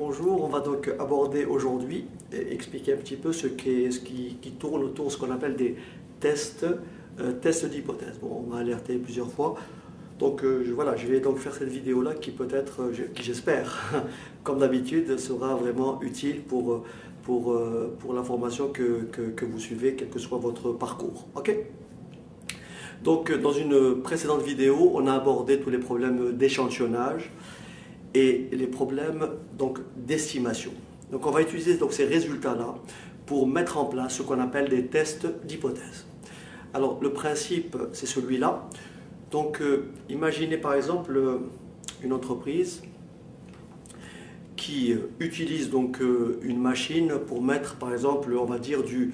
bonjour. On va donc aborder aujourd'hui et expliquer un petit peu ce qui tourne autour de ce qu'on appelle des tests d'hypothèse. Bon, on m'a alerté plusieurs fois. Donc voilà, je vais donc faire cette vidéo-là qui peut-être, qui j'espère, comme d'habitude, sera vraiment utile pour l'information que vous suivez, quel que soit votre parcours. Ok? Donc dans une précédente vidéo, on a abordé tous les problèmes d'échantillonnage et les problèmes d'estimation. Donc on va utiliser donc ces résultats-là pour mettre en place ce qu'on appelle des tests d'hypothèse. Alors le principe, c'est celui-là. Donc imaginez par exemple une entreprise qui utilise donc une machine pour mettre par exemple, on va dire du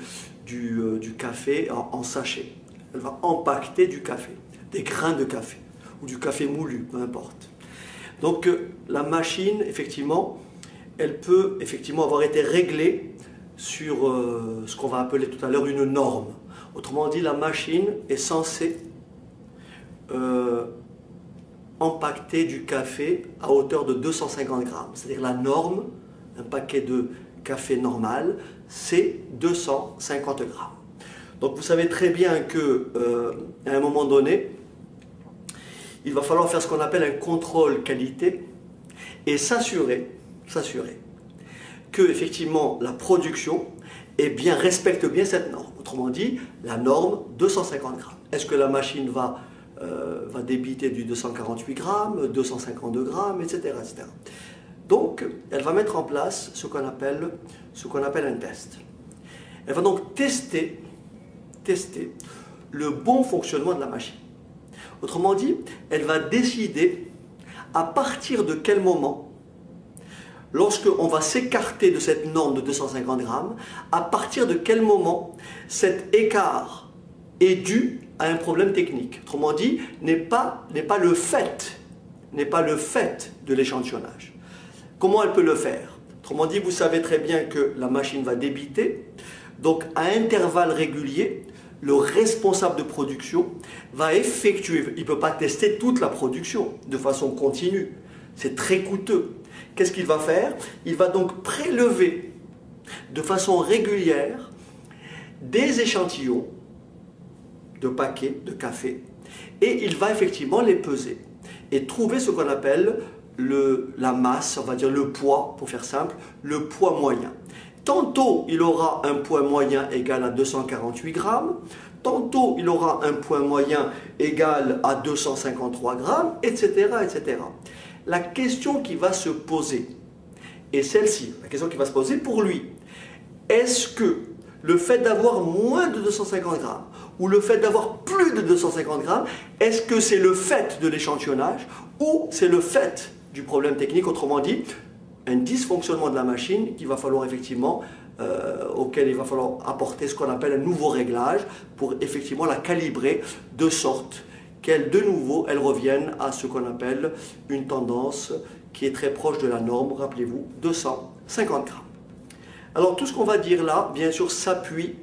café en sachet. Elle va empaqueter du café, des grains de café ou du café moulu, peu importe. Donc la machine, effectivement, elle peut effectivement avoir été réglée sur ce qu'on va appeler tout à l'heure une norme. Autrement dit, la machine est censée empaqueter du café à hauteur de 250 grammes. C'est-à-dire la norme, un paquet de café normal, c'est 250 grammes. Donc vous savez très bien qu'à un moment donné, il va falloir faire ce qu'on appelle un contrôle qualité et s'assurer que effectivement la production respecte bien cette norme. Autrement dit, la norme 250 grammes. Est-ce que la machine va débiter du 248 grammes, 252 grammes, etc., etc. Donc, elle va mettre en place ce qu'on appelle un test. Elle va donc tester le bon fonctionnement de la machine. Autrement dit, elle va décider à partir de quel moment, lorsqu'on va s'écarter de cette norme de 250 grammes, à partir de quel moment cet écart est dû à un problème technique. Autrement dit, n'est pas le fait de l'échantillonnage. Comment elle peut le faire? Autrement dit, vous savez très bien que la machine va débiter, donc à intervalles réguliers, le responsable de production va effectuer, il ne peut pas tester toute la production de façon continue, c'est très coûteux. Qu'est-ce qu'il va faire? Il va donc prélever de façon régulière des échantillons de paquets de café et il va effectivement les peser et trouver ce qu'on appelle la masse, on va dire le poids, pour faire simple, le poids moyen. Tantôt, il aura un poids moyen égal à 248 grammes, tantôt, il aura un poids moyen égal à 253 grammes, etc., etc. La question qui va se poser est celle-ci, la question qui va se poser pour lui. Est-ce que le fait d'avoir moins de 250 grammes ou le fait d'avoir plus de 250 grammes, est-ce que c'est le fait de l'échantillonnage ou c'est le fait du problème technique, autrement dit, un dysfonctionnement de la machine qu'il va falloir effectivement, auquel il va falloir apporter ce qu'on appelle un nouveau réglage pour effectivement la calibrer de sorte qu'elle de nouveau elle revienne à ce qu'on appelle une tendance qui est très proche de la norme, rappelez-vous, 250 grammes. Alors tout ce qu'on va dire là, bien sûr, s'appuie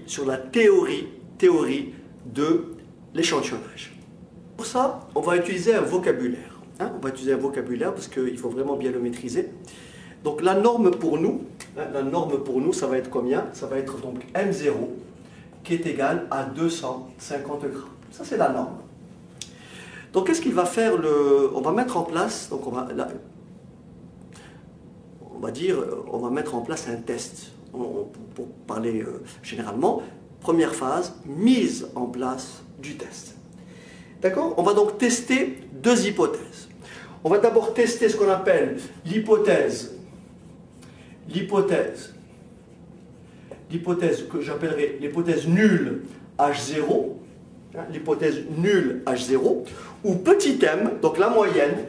sur la théorie de l'échantillonnage. Pour ça, on va utiliser un vocabulaire. On va utiliser un vocabulaire parce qu'il faut vraiment bien le maîtriser. Donc la norme pour nous, ça va être combien? Ça va être donc M0 qui est égal à 250 grammes. Ça c'est la norme. Donc qu'est-ce qu'il va faire on va mettre en place, donc on va mettre en place un test. Pour parler généralement, première phase, mise en place du test. D'accord? On va donc tester deux hypothèses. On va d'abord tester ce qu'on appelle l'hypothèse que j'appellerai l'hypothèse nulle H0, l'hypothèse nulle H0, ou petit m, donc la moyenne,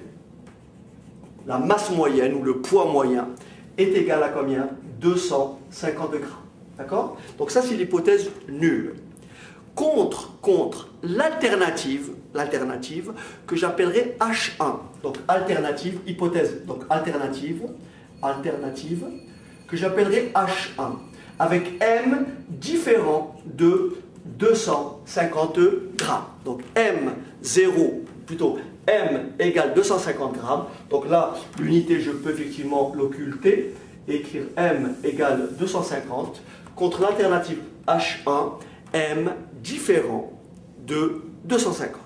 la masse moyenne ou le poids moyen est égal à combien? 250 grammes. D'accord? Donc ça c'est l'hypothèse nulle. Contre l'alternative que j'appellerai H1. Donc alternative, hypothèse, donc alternative que j'appellerai H1 avec M différent de 250 grammes. Donc M0 plutôt M égale 250 grammes. Donc là, l'unité, je peux effectivement l'occulter et écrire M égale 250 contre l'alternative H1, M différent de 250.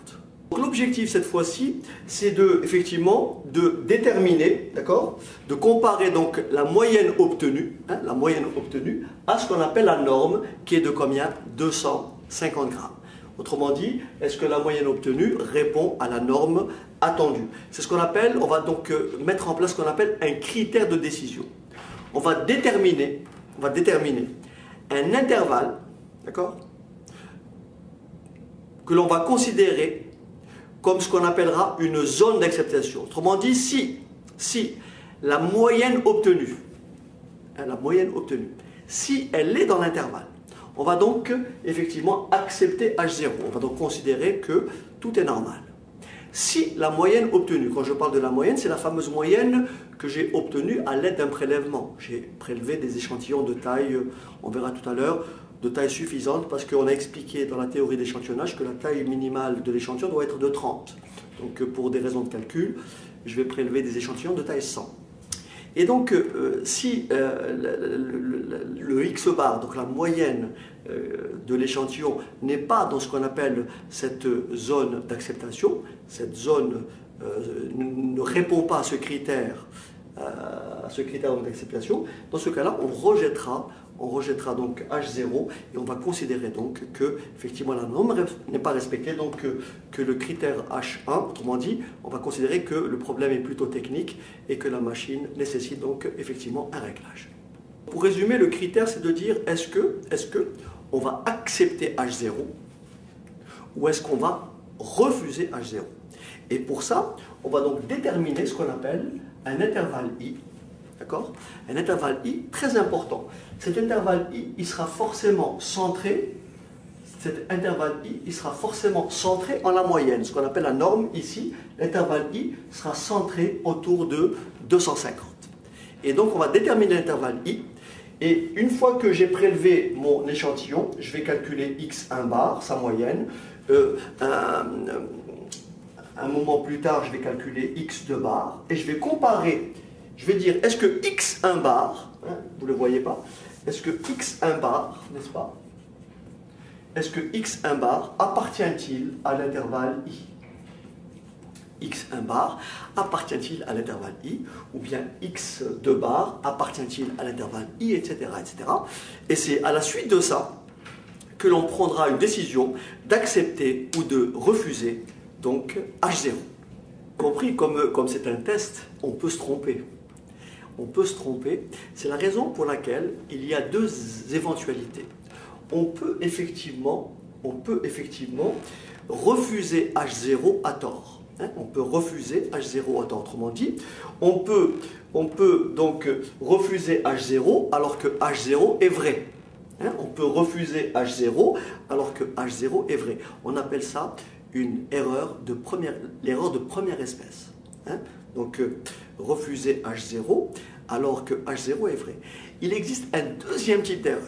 L'objectif cette fois-ci, c'est effectivement de déterminer, d'accord, de comparer donc la moyenne obtenue, la moyenne obtenue, à ce qu'on appelle la norme, qui est de combien? 250 grammes. Autrement dit, est-ce que la moyenne obtenue répond à la norme attendue? C'est ce qu'on appelle, on va donc mettre en place ce qu'on appelle un critère de décision. On va déterminer un intervalle, d'accord, que l'on va considérer comme ce qu'on appellera une zone d'acceptation. Autrement dit, si la moyenne obtenue, si elle est dans l'intervalle, on va donc effectivement accepter H0. On va donc considérer que tout est normal. Si la moyenne obtenue, quand je parle de la moyenne, c'est la fameuse moyenne que j'ai obtenue à l'aide d'un prélèvement. J'ai prélevé des échantillons de taille, on verra tout à l'heure, de taille suffisante, parce qu'on a expliqué dans la théorie d'échantillonnage que la taille minimale de l'échantillon doit être de 30. Donc pour des raisons de calcul, je vais prélever des échantillons de taille 100. Et donc si le X bar, donc la moyenne de l'échantillon, n'est pas dans ce qu'on appelle cette zone d'acceptation, cette zone ne répond pas à ce critère d'acceptation, dans ce cas-là, on rejettera donc H0 et on va considérer donc que effectivement la norme n'est pas respectée, donc que le critère H1, autrement dit, on va considérer que le problème est plutôt technique et que la machine nécessite donc effectivement un réglage. Pour résumer, le critère, c'est de dire est-ce que on va accepter H0 ou est-ce qu'on va refuser H0. Et pour ça, on va donc déterminer ce qu'on appelle un intervalle I. D'accord? Un intervalle I très important. Cet intervalle I, il sera forcément centré. Cet intervalle I, il sera forcément centré en la moyenne. Ce qu'on appelle la norme ici, l'intervalle I sera centré autour de 250. Et donc on va déterminer l'intervalle I. Et une fois que j'ai prélevé mon échantillon, je vais calculer X1 bar, sa moyenne. Un moment plus tard, je vais calculer X2 bar. Et je vais comparer. Je vais dire, est-ce que X1 bar, vous ne le voyez pas, est-ce que X1 bar, n'est-ce pas, est-ce que X1 bar appartient-il à l'intervalle I? X1 bar appartient-il à l'intervalle I? Ou bien X2 bar appartient-il à l'intervalle I, etc., etc. Et c'est à la suite de ça que l'on prendra une décision d'accepter ou de refuser donc H0. Compris, comme c'est un test, on peut se tromper. On peut se tromper. C'est la raison pour laquelle il y a deux éventualités. On peut effectivement refuser H0 à tort. On peut refuser H0 à tort. Autrement dit, on peut donc refuser H0 alors que H0 est vrai. On peut refuser H0 alors que H0 est vrai. On appelle ça une erreur de première espèce. Donc refuser H0 alors que H0 est vrai. Il existe un deuxième type d'erreur.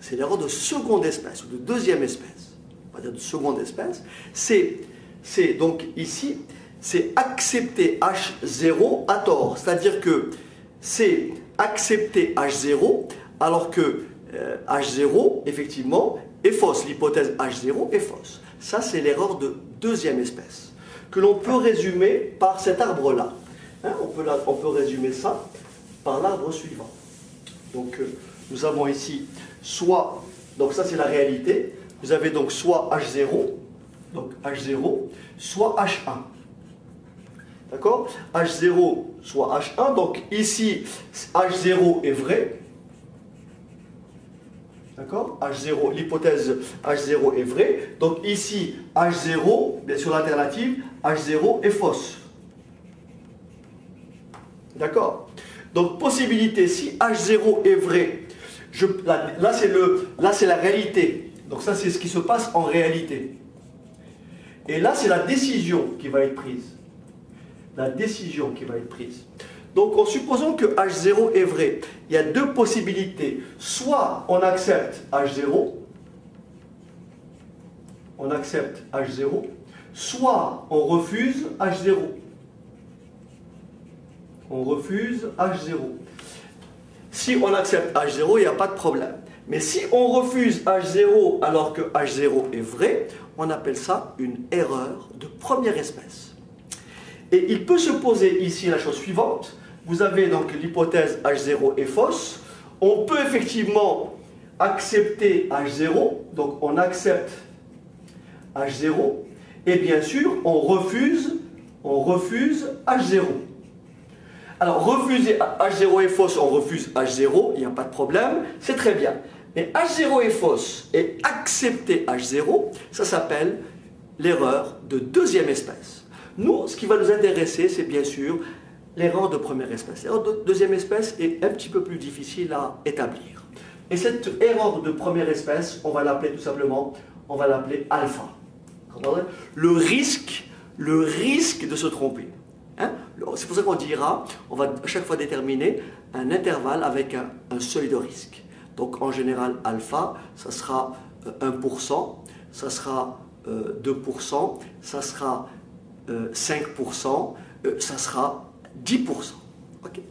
C'est l'erreur de seconde espèce ou de deuxième espèce. On va dire de seconde espèce. C'est donc ici, c'est accepter H0 à tort. C'est-à-dire que c'est accepter H0 alors que H0 effectivement est fausse. L'hypothèse H0 est fausse. Ça, c'est l'erreur de deuxième espèce, que l'on peut résumer par cet arbre-là. On peut résumer ça par l'arbre suivant. Donc, nous avons ici soit, donc ça c'est la réalité, vous avez donc soit H0, soit H1. D'accord? H0 soit H1, donc ici H0 est vrai. D'accord? H0, l'hypothèse H0 est vraie. Donc ici, H0, bien sûr l'alternative, H0 est fausse. D'accord? Donc possibilité, si H0 est vrai, là c'est la réalité. Donc ça c'est ce qui se passe en réalité. Et là c'est la décision qui va être prise. La décision qui va être prise. Donc, en supposant que H0 est vrai, il y a deux possibilités. Soit on accepte H0, soit on refuse H0. On refuse H0. Si on accepte H0, il n'y a pas de problème. Mais si on refuse H0 alors que H0 est vrai, on appelle ça une erreur de première espèce. Et il peut se poser ici la chose suivante. Vous avez donc l'hypothèse H0 est fausse. On peut effectivement accepter H0. Donc on accepte H0. Et bien sûr, on refuse H0. Alors, refuser H0 est fausse, on refuse H0, il n'y a pas de problème, c'est très bien. Mais H0 est fausse et accepter H0, ça s'appelle l'erreur de deuxième espèce. Nous, ce qui va nous intéresser, c'est bien sûr l'erreur de première espèce. L'erreur de deuxième espèce est un petit peu plus difficile à établir. Et cette erreur de première espèce, on va l'appeler tout simplement, on va l'appeler alpha. Le risque de se tromper. Hein? C'est pour ça qu'on dira, on va à chaque fois déterminer un intervalle avec un seuil de risque. Donc en général, alpha, ça sera 1%, ça sera 2%, ça sera 5%, ça sera 10%. Okay.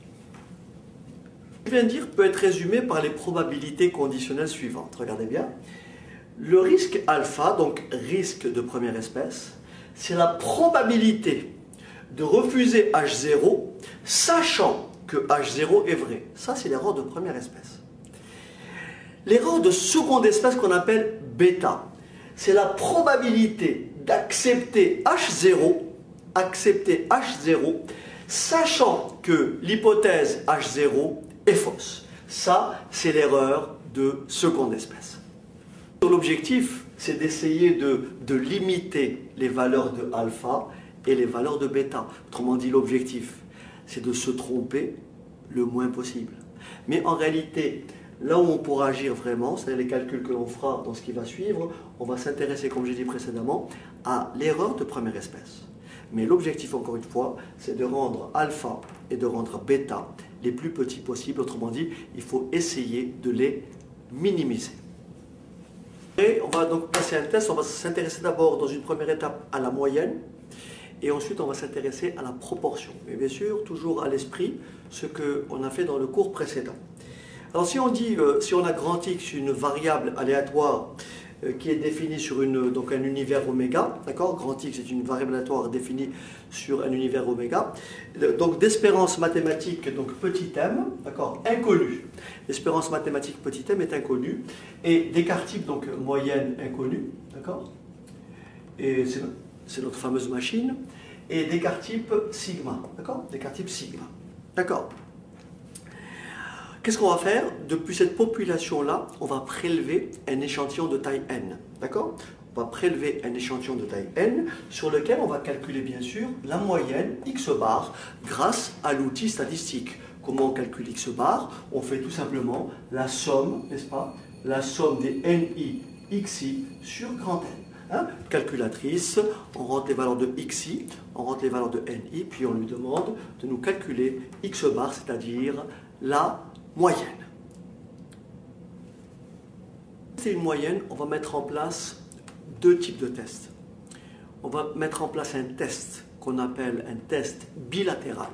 Ce que je viens de dire peut être résumé par les probabilités conditionnelles suivantes. Regardez bien. Le risque alpha, donc risque de première espèce, c'est la probabilité de refuser H0, sachant que H0 est vrai. Ça, c'est l'erreur de première espèce. L'erreur de seconde espèce qu'on appelle bêta, c'est la probabilité d'accepter H0, sachant que l'hypothèse H0 est fausse. Ça, c'est l'erreur de seconde espèce. L'objectif, c'est d'essayer de limiter les valeurs de alpha et les valeurs de bêta. Autrement dit, l'objectif, c'est de se tromper le moins possible. Mais en réalité, là où on pourra agir vraiment, c'est-à-dire les calculs que l'on fera dans ce qui va suivre, on va s'intéresser, comme j'ai dit précédemment, à l'erreur de première espèce. Mais l'objectif, encore une fois, c'est de rendre alpha et de rendre bêta les plus petits possibles. Autrement dit, il faut essayer de les minimiser. Et on va donc passer à un test. On va s'intéresser d'abord, dans une première étape, à la moyenne. Et ensuite, on va s'intéresser à la proportion. Mais bien sûr, toujours à l'esprit, ce qu'on a fait dans le cours précédent. Alors, si on dit, si on a grand X, une variable aléatoire qui est définie sur donc un univers oméga, d'accord? Grand X est une variable aléatoire définie sur un univers oméga. Donc, d'espérance mathématique, donc petit m, d'accord? Inconnue. L'espérance mathématique petit m est inconnue. Et Descartes-type, donc moyenne inconnue, d'accord? Et c'est notre fameuse machine. Et Descartes-type sigma, d'accord? Descartes-type sigma, d'accord? Qu'est-ce qu'on va faire? Depuis cette population-là, on va prélever un échantillon de taille n, d'accord? On va prélever un échantillon de taille n sur lequel on va calculer bien sûr la moyenne x bar grâce à l'outil statistique. Comment on calcule x bar? On fait tout simplement la somme, n'est-ce pas? La somme des ni xi sur grand N. Hein? Calculatrice, on rentre les valeurs de xi, on rentre les valeurs de ni, puis on lui demande de nous calculer x bar, c'est-à-dire la moyenne. C'est une moyenne, on va mettre en place deux types de tests. On va mettre en place un test qu'on appelle un test bilatéral.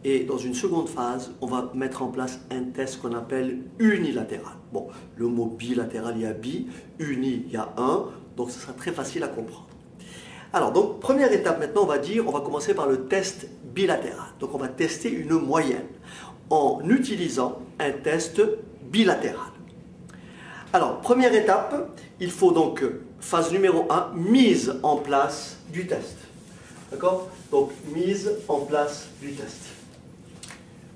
Et dans une seconde phase, on va mettre en place un test qu'on appelle unilatéral. Bon, le mot bilatéral, il y a bi, uni, il y a un, donc ce sera très facile à comprendre. Alors, donc, première étape maintenant, on va commencer par le test bilatéral. Donc, on va tester une moyenne en utilisant un test bilatéral. Alors, première étape, il faut donc, phase numéro 1, mise en place du test. D'accord? Donc, mise en place du test.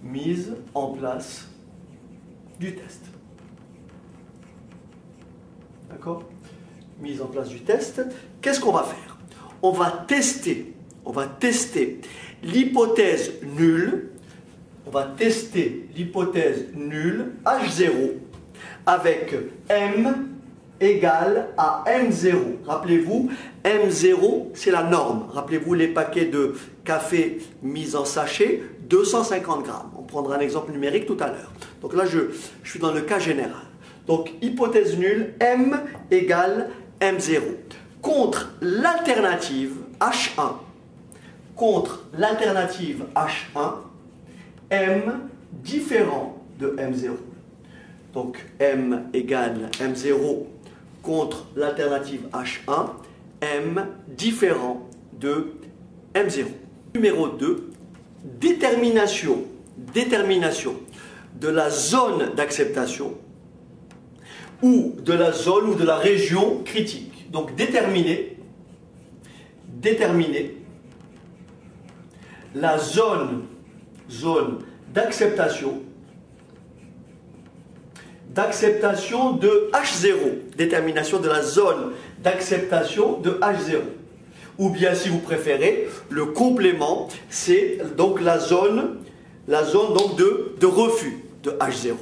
Mise en place du test. D'accord? Mise en place du test. Qu'est-ce qu'on va faire? On va tester l'hypothèse nulle. On va tester l'hypothèse nulle H0 avec M égale à M0. Rappelez-vous, M0, c'est la norme. Rappelez-vous les paquets de café mis en sachet, 250 grammes. On prendra un exemple numérique tout à l'heure. Donc là, je suis dans le cas général. Donc, hypothèse nulle, M égale M0. contre l'alternative H1, contre l'alternative H1, M différent de M0. Donc M égale M0 contre l'alternative H1, M différent de M0. Numéro 2, détermination de la zone d'acceptation ou de la zone ou de la région critique. Donc déterminer la zone d'acceptation de H0, détermination de la zone d'acceptation de H0. Ou bien, si vous préférez, le complément, c'est donc la zone donc de refus de H0.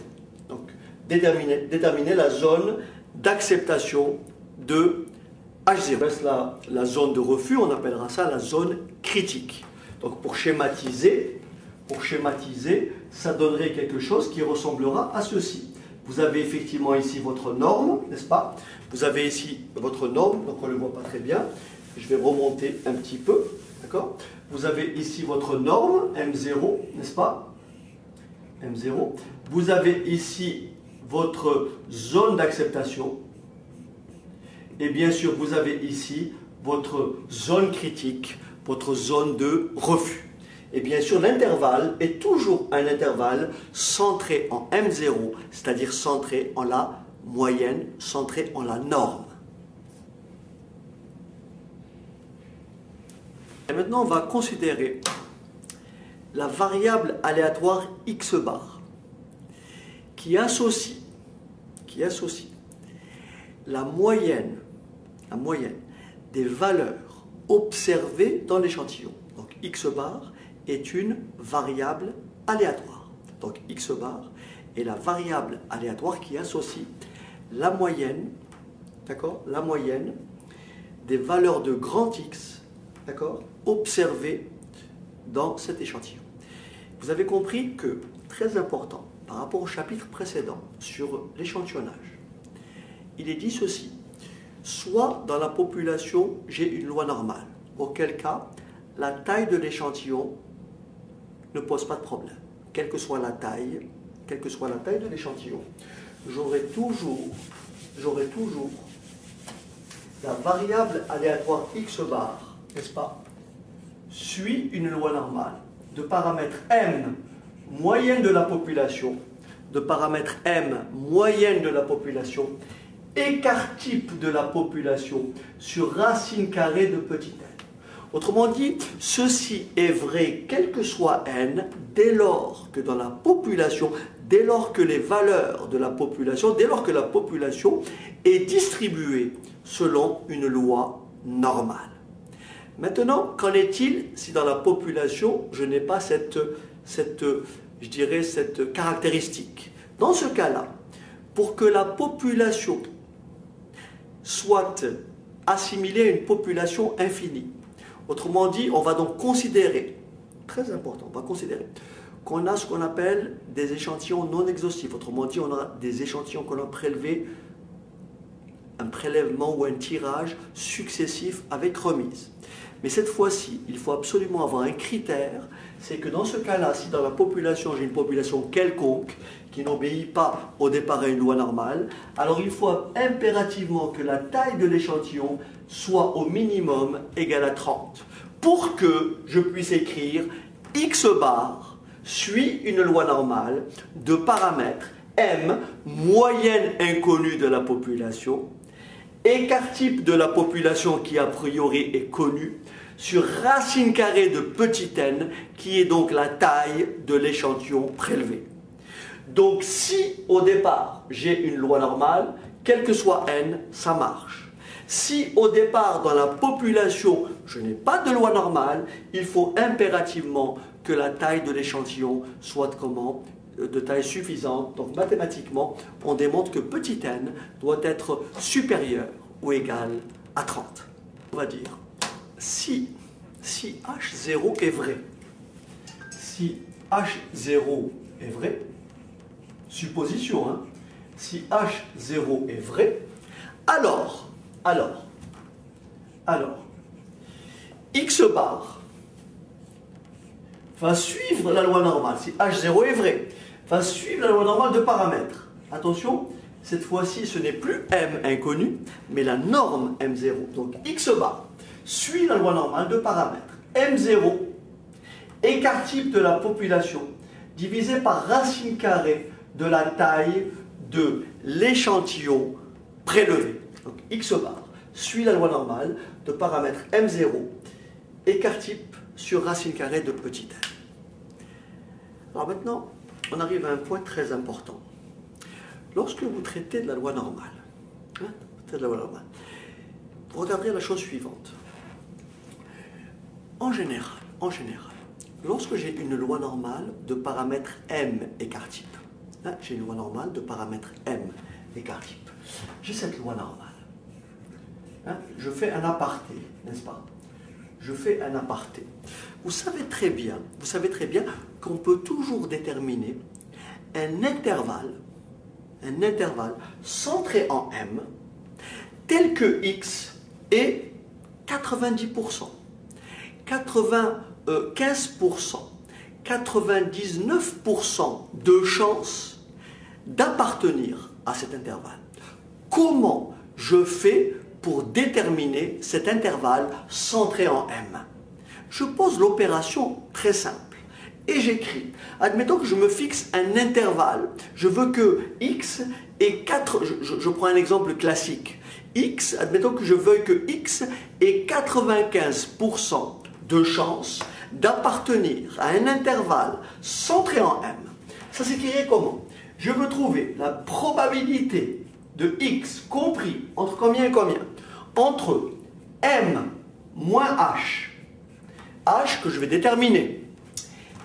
Donc, déterminer la zone d'acceptation de H0. La zone de refus, on appellera ça la zone critique. Donc, pour schématiser, ça donnerait quelque chose qui ressemblera à ceci. Vous avez effectivement ici votre norme, n'est-ce pas? Vous avez ici votre norme, donc on ne le voit pas très bien. Je vais remonter un petit peu, d'accord? Vous avez ici votre norme, M0, n'est-ce pas? M0. Vous avez ici votre zone d'acceptation. Et bien sûr, vous avez ici votre zone critique, votre zone de refus. Et bien sûr, l'intervalle est toujours un intervalle centré en M0, c'est-à-dire centré en la moyenne, centré en la norme. Et maintenant, on va considérer la variable aléatoire x bar qui associe la moyenne des valeurs observées dans l'échantillon. Donc x bar est une variable aléatoire. Donc x bar est la variable aléatoire qui associe la moyenne, d'accord, la moyenne des valeurs de grand X, d'accord, observées dans cet échantillon. Vous avez compris que, très important, par rapport au chapitre précédent sur l'échantillonnage, il est dit ceci: soit dans la population j'ai une loi normale, auquel cas la taille de l'échantillon ne pose pas de problème. Quelle que soit la taille de l'échantillon, j'aurai toujours la variable aléatoire x bar, n'est-ce pas, suit une loi normale de paramètre m, moyenne de la population, écart type de la population sur racine carrée de petit n. Autrement dit, ceci est vrai quel que soit n, dès lors que dans la population, dès lors que les valeurs de la population, dès lors que la population est distribuée selon une loi normale. Maintenant, qu'en est-il si dans la population, je n'ai pas cette caractéristique? Dans ce cas-là, pour que la population soit assimilée à une population infinie, autrement dit, on va donc considérer, très important, on va considérer qu'on a ce qu'on appelle des échantillons non exhaustifs. Autrement dit, on a des échantillons qu'on a prélevés, un prélèvement ou un tirage successif avec remise. Mais cette fois-ci, il faut absolument avoir un critère, c'est que dans ce cas-là, si dans la population, j'ai une population quelconque qui n'obéit pas au départ à une loi normale, alors il faut impérativement que la taille de l'échantillon soit au minimum égale à 30 pour que je puisse écrire x bar suit une loi normale de paramètres m, moyenne inconnue de la population, écart type de la population qui a priori est connu, sur racine carrée de petit n, qui est donc la taille de l'échantillon prélevé. Donc si au départ j'ai une loi normale, quel que soit n, ça marche. Si au départ dans la population je n'ai pas de loi normale, il faut impérativement que la taille de l'échantillon soit de taille suffisante. Donc mathématiquement, on démontre que petit n doit être supérieur ou égal à 30. On va dire, si H0 est vrai, supposition, hein, si H0 est vrai, alors Alors, x bar va suivre la loi normale, si h0 est vrai, va suivre la loi normale de paramètres. Attention, cette fois-ci, ce n'est plus m inconnu, mais la norme m0. Donc x bar suit la loi normale de paramètres. m0, écart type de la population, divisé par racine carrée de la taille de l'échantillon prélevé. Donc x bar suit la loi normale de paramètres m0, écart type sur racine carrée de petit m. Alors maintenant, on arrive à un point très important. Lorsque vous traitez de la loi normale, vous regarderez la chose suivante. En général, lorsque j'ai une loi normale de paramètre m écart type, j'ai une loi normale de paramètre m écart type, j'ai cette loi normale. Je fais un aparté, n'est-ce pas? Je fais un aparté. Vous savez très bien qu'on peut toujours déterminer un intervalle centré en m, tel que x est 90%, 95%, 99% de chances d'appartenir à cet intervalle. Comment je fais pour déterminer cet intervalle centré en m? Je pose l'opération très simple et j'écris. Admettons que je me fixe un intervalle. Je veux que x ait 4... Je prends un exemple classique. X, admettons que je veuille que x ait 95% de chances d'appartenir à un intervalle centré en m. Ça s'écrirait comment? Je veux trouver la probabilité de x compris entre combien et combien? Entre m moins h, h que je vais déterminer,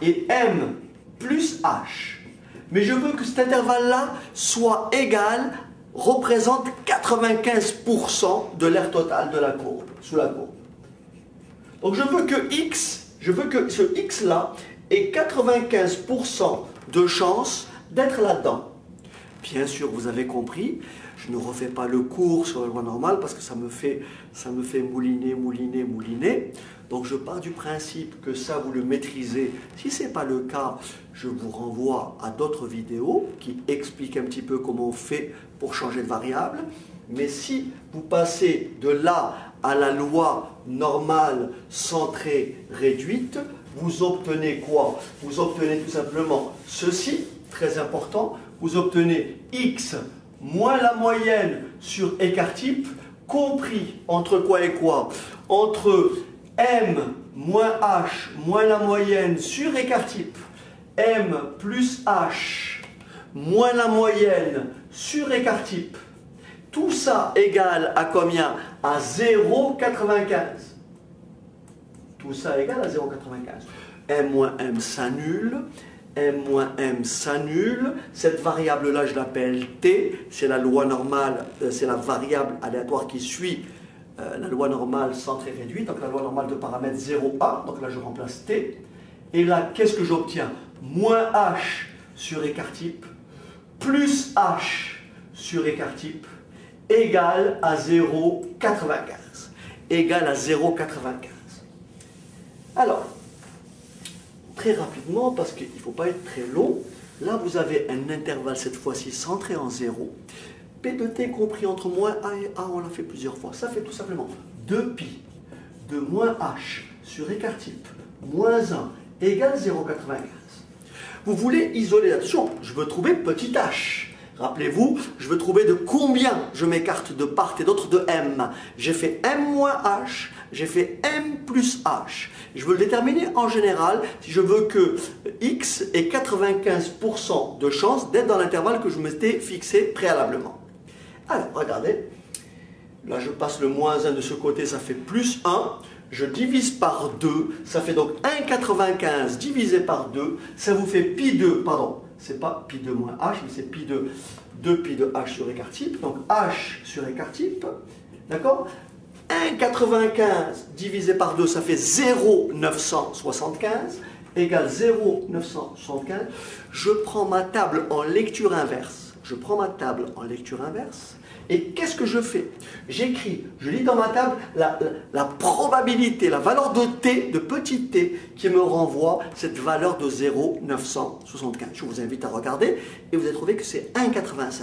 et m plus h. Mais je veux que cet intervalle-là soit égal, représente 95% de l'aire totale de la courbe, sous la courbe. Donc je veux que ce x-là ait 95% de chance d'être là-dedans. Bien sûr, vous avez compris, je ne refais pas le cours sur la loi normale parce que ça me fait mouliner. Donc je pars du principe que ça, vous le maîtrisez. Si ce n'est pas le cas, je vous renvoie à d'autres vidéos qui expliquent un petit peu comment on fait pour changer de variable. Mais si vous passez de là à la loi normale centrée réduite, vous obtenez quoi? Vous obtenez tout simplement ceci, très important. Vous obtenez x moins la moyenne sur écart type, compris entre quoi et quoi? Entre m moins h moins la moyenne sur écart type, m plus h moins la moyenne sur écart type. Tout ça égale à combien? À 0,95. Tout ça égale à 0,95. M moins m s'annule. M moins m s'annule. Cette variable-là, je l'appelle t. C'est la loi normale, c'est la variable aléatoire qui suit la loi normale centrée réduite. Donc la loi normale de paramètre 0,1. Donc là, je remplace t. Et là, qu'est-ce que j'obtiens? Moins h sur écart type plus h sur écart type égale à 0,95. Égale à 0,95. Alors, très rapidement, parce qu'il ne faut pas être très long, là vous avez un intervalle cette fois-ci centré en 0. P de t compris entre moins a et a, on l'a fait plusieurs fois. Ça fait tout simplement 2pi de moins h sur écart type moins 1 égale 0,95. Vous voulez isoler, attention, je veux trouver petit h. Rappelez-vous, je veux trouver de combien je m'écarte de part et d'autre de m. J'ai fait m moins h, j'ai fait m plus h. Je veux le déterminer en général si je veux que x ait 95% de chance d'être dans l'intervalle que je m'étais fixé préalablement. Alors, regardez, là je passe le moins 1 de ce côté, ça fait plus 1. Je divise par 2, ça fait donc 1,95 divisé par 2, ça vous fait pi 2, pardon, c'est pas pi 2 moins h, mais c'est pi 2, 2pi de h sur écart type, donc h sur écart type, d'accord? 1,95 divisé par 2, ça fait 0,975, égale 0,975. Je prends ma table en lecture inverse. Et qu'est-ce que je fais? J'écris, je lis dans ma table la probabilité, la valeur de t, de petit t, qui me renvoie cette valeur de 0,975. Je vous invite à regarder et vous allez trouver que c'est 1,96.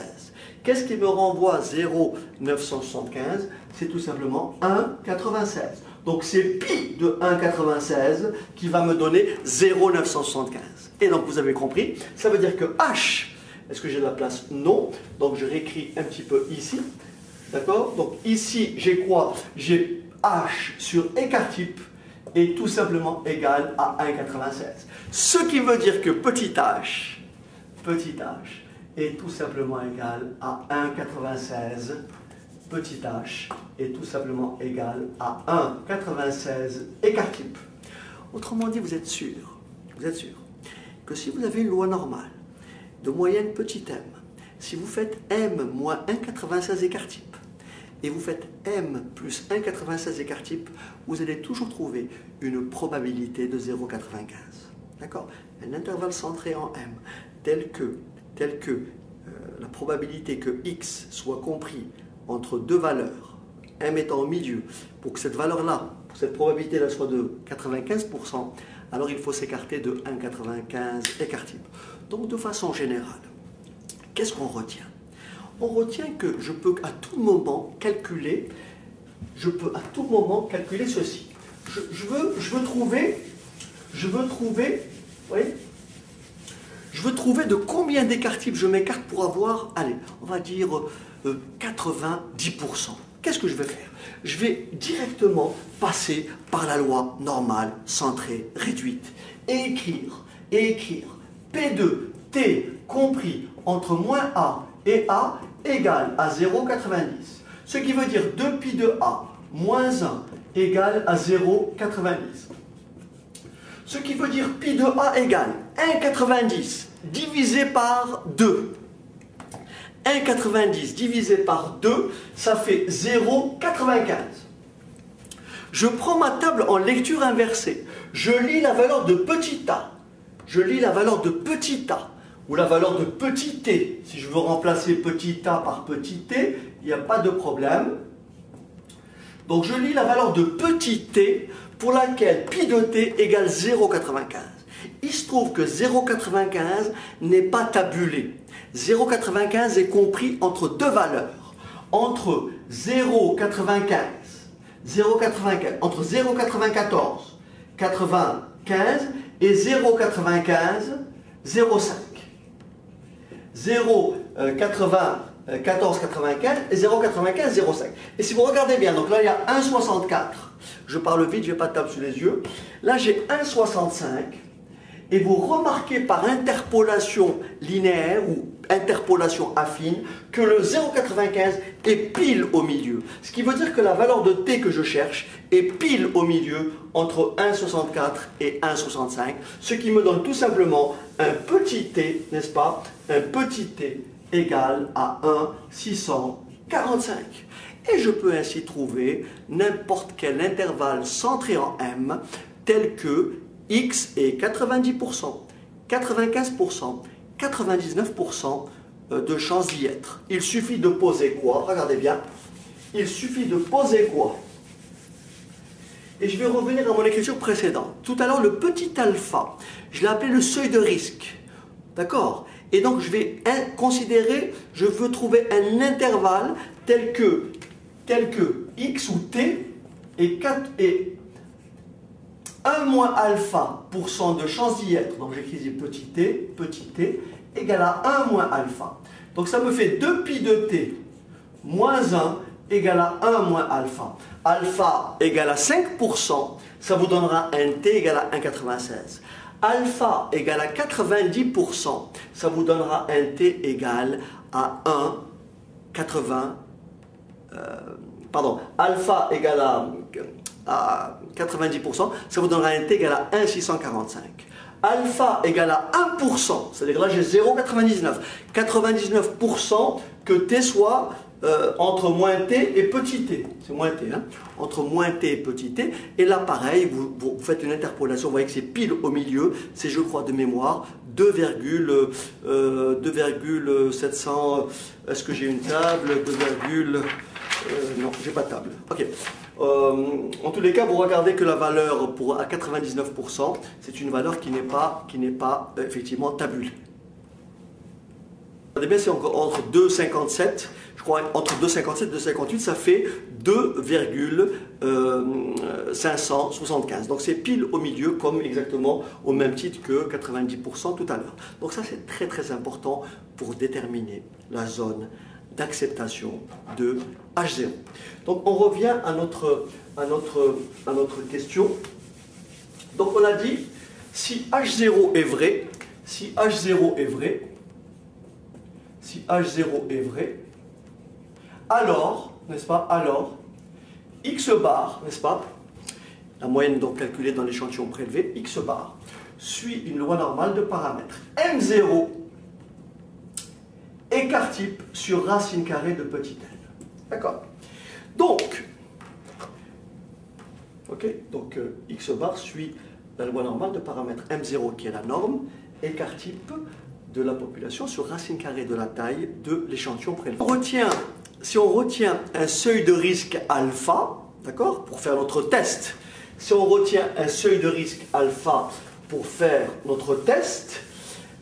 Qu'est-ce qui me renvoie 0,975? C'est tout simplement 1,96. Donc c'est pi de 1,96 qui va me donner 0,975. Et donc vous avez compris, ça veut dire que h, est-ce que j'ai de la place? Non. Donc je réécris un petit peu ici. D'accord? Donc ici, j'ai quoi? J'ai h sur écart type est tout simplement égal à 1,96. Ce qui veut dire que petit h est tout simplement égal à 1,96. Petit h est tout simplement égal à 1,96 écart type. Autrement dit, vous êtes sûr que si vous avez une loi normale de moyenne petit m, si vous faites m moins 1,96 écart type et vous faites m plus 1,96 écart type, vous allez toujours trouver une probabilité de 0,95. D'accord? Un intervalle centré en m tel que la probabilité que x soit compris entre deux valeurs, m étant au milieu, pour que cette valeur-là, pour cette probabilité-là soit de 95%, alors il faut s'écarter de 1,95 écart type. Donc de façon générale, qu'est-ce qu'on retient? On retient que je peux à tout moment calculer, ceci. Je veux trouver de combien d'écart type je m'écarte pour avoir, allez, on va dire 90%. Qu'est-ce que je vais faire? Je vais directement passer par la loi normale, centrée, réduite, et écrire P2 T compris entre moins A et A égale à 0,90. Ce qui veut dire 2pi de A moins 1 égale à 0,90. Ce qui veut dire pi de A égale 1,90 divisé par 2. 1,90 divisé par 2, ça fait 0,95. Je prends ma table en lecture inversée. Je lis la valeur de petit a. Ou la valeur de petit t. Si je veux remplacer petit a par petit t, il n'y a pas de problème. Donc je lis la valeur de petit t pour laquelle pi de t égale 0,95. Il se trouve que 0,95 n'est pas tabulé. 0,95 est compris entre deux valeurs. Entre entre 0,94 95 et 0,95 0,5. 0,94 95 et 0,95 0,5. Et si vous regardez bien, donc là il y a 1,64. Je parle vite, je n'ai pas de table sous les yeux. Là j'ai 1,65. Et vous remarquez par interpolation linéaire ou interpolation affine que le 0,95 est pile au milieu. Ce qui veut dire que la valeur de t que je cherche est pile au milieu entre 1,64 et 1,65, ce qui me donne tout simplement un petit t, n'est-ce pas? Un petit t égal à 1,645. Et je peux ainsi trouver n'importe quel intervalle centré en m tel que x est 90%, 95%, 99% de chances d'y être. Il suffit de poser quoi? Regardez bien. Il suffit de poser quoi? Et je vais revenir à mon écriture précédente. Tout à l'heure, le petit alpha, je l'ai appelé le seuil de risque. D'accord? Et donc, je vais considérer, je veux trouver un intervalle tel que x ou t est 1 moins alpha % de chance d'y être, donc j'écris petit t, égale à 1 moins alpha. Donc ça me fait 2 pi de t moins 1 égale à 1 moins alpha. Alpha égale à 5%, ça vous donnera un t égal à 1,96. Alpha égale à 90%, ça vous donnera un t égal à 1,80. Alpha égale à 90%, ça vous donnera un t égal à 1,645. alpha égale à 1%, c'est-à-dire là j'ai 0,99, 99% que t soit entre moins t et petit t, c'est moins t, hein, entre moins t et petit t, et là pareil, vous faites une interpolation, vous voyez que c'est pile au milieu, c'est je crois de mémoire, 2,700, est-ce que j'ai une table, non, j'ai pas de table, ok. En tous les cas, vous regardez que la valeur à 99%, c'est une valeur qui n'est pas effectivement tabulée. Regardez bien, c'est entre 2,57, je crois entre 2,57 et 2,58, ça fait 2,575. Donc c'est pile au milieu, comme exactement au même titre que 90% tout à l'heure. Donc ça c'est très très important pour déterminer la zone d'acceptation de H0. Donc on revient à notre question. Donc on a dit, si H0 est vrai, si H0 est vrai, alors, n'est-ce pas, alors, X bar, n'est-ce pas, la moyenne donc calculée dans l'échantillon prélevé, X bar, suit une loi normale de paramètres. M0 écart type sur racine carrée de petit n. D'accord. Donc, X bar suit la loi normale de paramètres M0 qui est la norme, écart type de la population sur racine carrée de la taille de l'échantillon prélevé. Si on retient un seuil de risque alpha, d'accord, pour faire notre test, si on retient un seuil de risque alpha pour faire notre test,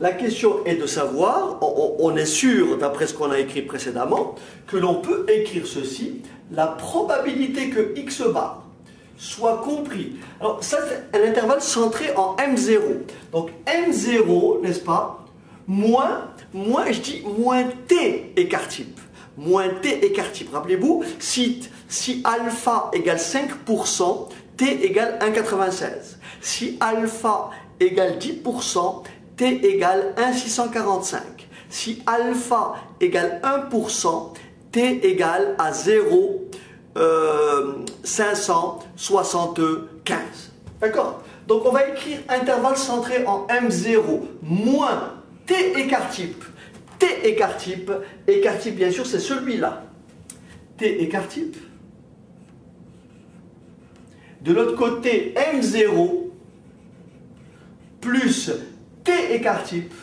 la question est de savoir, on est sûr, d'après ce qu'on a écrit précédemment, que l'on peut écrire ceci, la probabilité que X bar soit compris. Alors ça c'est un intervalle centré en M0. Donc M0, n'est-ce pas, moins je dis moins T écart type. Moins T écart type. Rappelez-vous, si alpha égale 5%, T égale 1,96. Si alpha égale 10%, T égale 1,645. Si alpha égale 1%, T égale à 0,575. D'accord? Donc on va écrire intervalle centré en M0 moins T écart type. T écart type bien sûr c'est celui-là. T écart type. De l'autre côté M0 plus T écart type.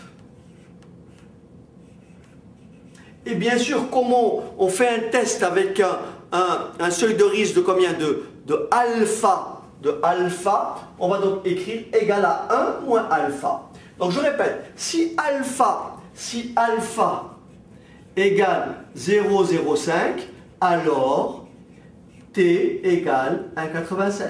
Et bien sûr, comment on fait un test avec un seuil de risque de combien de alpha, on va donc écrire égal à 1 moins alpha. Donc je répète, si alpha égale 0,05, alors T égale 1,96.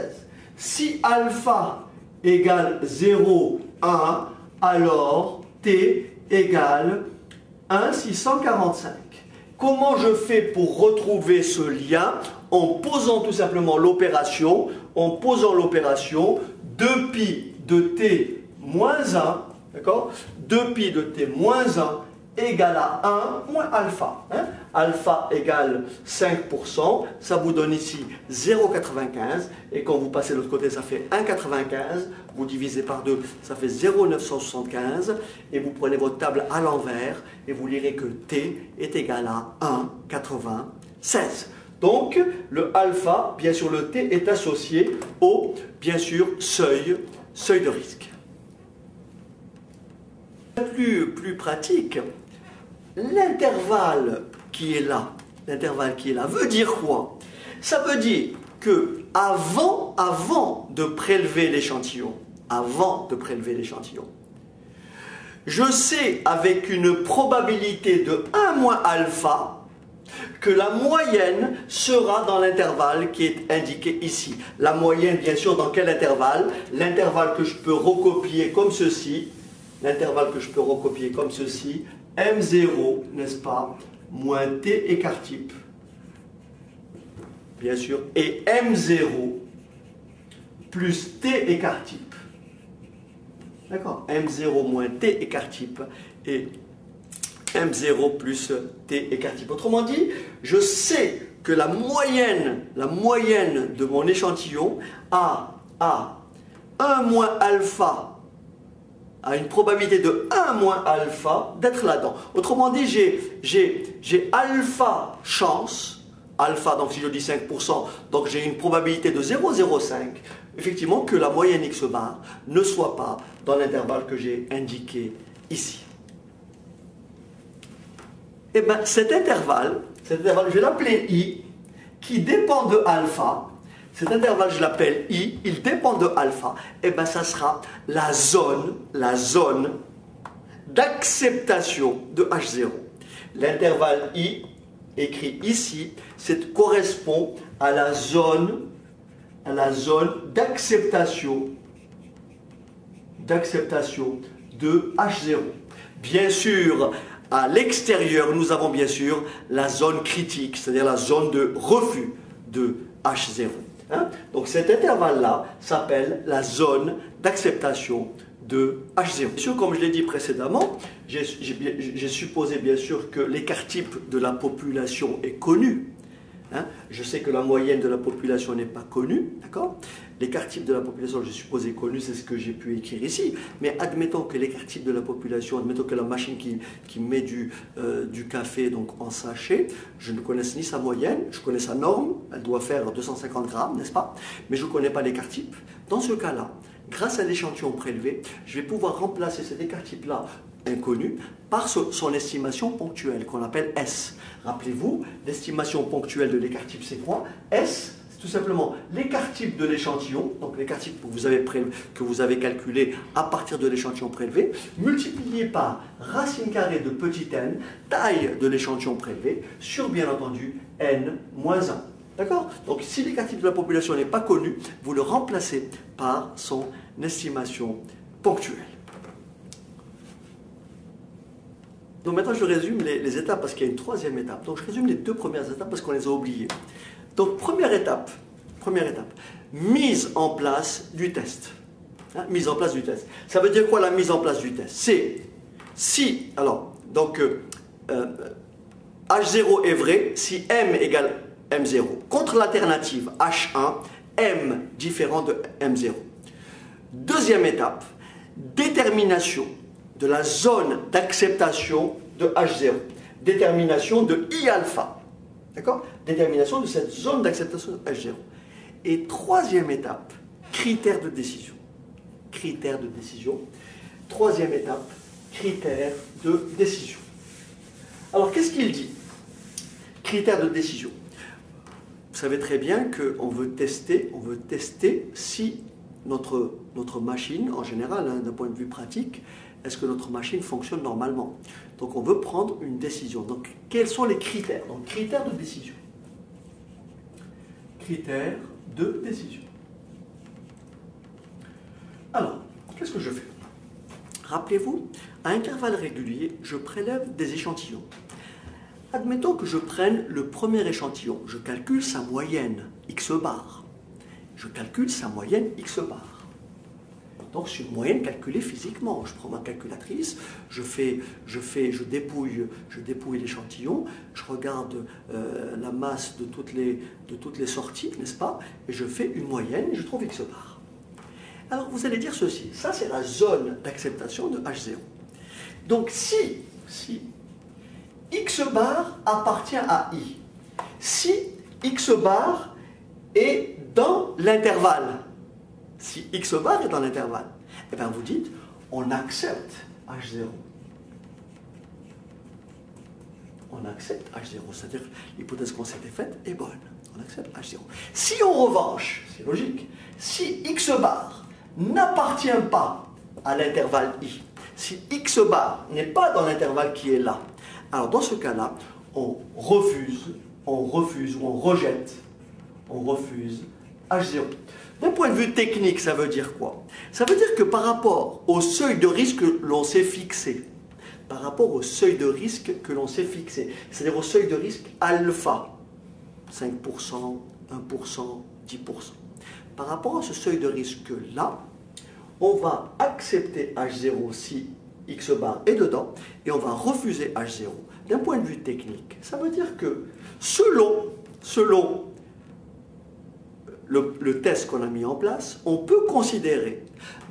Si alpha égale 0,1, alors T égale 1,645. Comment je fais pour retrouver ce lien? En posant tout simplement l'opération, 2pi de t moins 1, d'accord? 2pi de t moins 1 égale à 1 moins alpha. Hein? Alpha égale 5%, ça vous donne ici 0,95, et quand vous passez de l'autre côté, ça fait 1,95, vous divisez par 2, ça fait 0,975, et vous prenez votre table à l'envers, et vous lirez que t est égal à 1,96. Donc, le alpha, bien sûr le t, est associé au, bien sûr, seuil de risque. Plus pratique, l'intervalle qui est là veut dire quoi? Ça veut dire que avant de prélever l'échantillon, je sais avec une probabilité de 1 moins alpha que la moyenne sera dans l'intervalle qui est indiqué ici. La moyenne, bien sûr, dans quel intervalle? L'intervalle que je peux recopier comme ceci, M0, n'est-ce pas, moins T écart type, bien sûr, et M0 plus T écart type. D'accord? M0 moins T écart type et M0 plus T écart type. Autrement dit, je sais que la moyenne de mon échantillon a 1 moins alpha a une probabilité de 1 moins alpha d'être là-dedans. Autrement dit, j'ai alpha chance, alpha, donc si je dis 5%, donc j'ai une probabilité de 0,05, effectivement, que la moyenne x bar ne soit pas dans l'intervalle que j'ai indiqué ici. Et bien cet intervalle, je vais l'appeler I, qui dépend de alpha. Cet intervalle, je l'appelle I, il dépend de alpha. Et bien ça sera la zone d'acceptation de H0. L'intervalle I, écrit ici, correspond à la zone d'acceptation de H0. Bien sûr, à l'extérieur, nous avons bien sûr la zone critique, c'est-à-dire la zone de refus de H0. Hein? Donc cet intervalle-là s'appelle la zone d'acceptation de H0. Bien sûr, comme je l'ai dit précédemment, j'ai supposé bien sûr que l'écart type de la population est connu. Hein? Je sais que la moyenne de la population n'est pas connue, d'accord? L'écart type de la population, j'ai supposé connu, c'est ce que j'ai pu écrire ici. Mais admettons que l'écart type de la population, admettons que la machine qui met du café donc en sachet, je ne connaisse ni sa moyenne, je connais sa norme, elle doit faire 250 grammes, n'est-ce pas? Mais je ne connais pas l'écart type. Dans ce cas-là, grâce à l'échantillon prélevé, je vais pouvoir remplacer cet écart type-là inconnu par son estimation ponctuelle qu'on appelle S. Rappelez-vous, l'estimation ponctuelle de l'écart type c'est quoi? S, c'est tout simplement l'écart type de l'échantillon, donc l'écart type que vous avez calculé à partir de l'échantillon prélevé, multiplié par racine carrée de petit n, taille de l'échantillon prélevé, sur bien entendu n moins 1. D'accord? Donc si l'écart type de la population n'est pas connu, vous le remplacez par son estimation ponctuelle. Donc maintenant je résume les étapes parce qu'il y a une troisième étape. Donc je résume les deux premières étapes parce qu'on les a oubliées. Donc première étape, mise en place du test. Hein, mise en place du test. Ça veut dire quoi la mise en place du test? C'est si, alors, donc H0 est vrai si M égale M0. Contre l'alternative H1, M différent de M0. Deuxième étape, détermination de la zone d'acceptation de H0. Détermination de I alpha. D'accord? Détermination de cette zone d'acceptation de H0. Et troisième étape, critères de décision. Critères de décision. Troisième étape, critères de décision. Alors, qu'est-ce qu'il dit? Critères de décision. Vous savez très bien qu'on veut tester si notre machine, en général, hein, d'un point de vue pratique, est-ce que notre machine fonctionne normalement? Donc on veut prendre une décision. Donc quels sont les critères? Donc critères de décision. Critères de décision. Alors, qu'est-ce que je fais? Rappelez-vous, à intervalles réguliers, je prélève des échantillons. Admettons que je prenne le premier échantillon. Je calcule sa moyenne, x bar. Je calcule sa moyenne, x bar. Donc c'est une moyenne calculée physiquement. Je prends ma calculatrice, je dépouille l'échantillon, je regarde la masse de toutes les sorties, n'est-ce pas? Et je fais une moyenne et je trouve x bar. Alors vous allez dire ceci, ça c'est la zone d'acceptation de H0. Donc si x bar appartient à I, si x bar est dans l'intervalle, si x bar est dans l'intervalle, eh bien vous dites, on accepte H0. On accepte H0, c'est-à-dire l'hypothèse qu'on s'était faite est bonne. On accepte H0. Si en revanche, c'est logique, si x bar n'appartient pas à l'intervalle I, si x bar n'est pas dans l'intervalle qui est là, alors dans ce cas-là, on refuse ou on rejette H0. D'un point de vue technique, ça veut dire quoi? Ça veut dire que par rapport au seuil de risque que l'on s'est fixé, c'est-à-dire au seuil de risque alpha, 5%, 1%, 10%, par rapport à ce seuil de risque-là, on va accepter H0 si x bar est dedans, et on va refuser H0. D'un point de vue technique, ça veut dire que selon le test qu'on a mis en place, on peut considérer,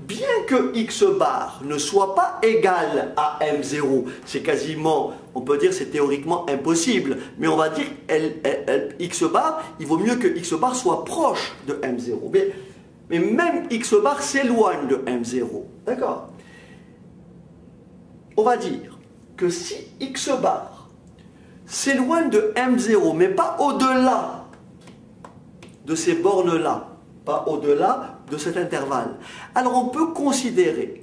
bien que x bar ne soit pas égal à m0, c'est quasiment, on peut dire c'est théoriquement impossible, mais on va dire x bar, il vaut mieux que x bar soit proche de m0. Mais même x bar s'éloigne de m0, d'accord? On va dire que si x bar s'éloigne de m0, mais pas au-delà de ces bornes-là, pas au-delà de cet intervalle, alors on peut considérer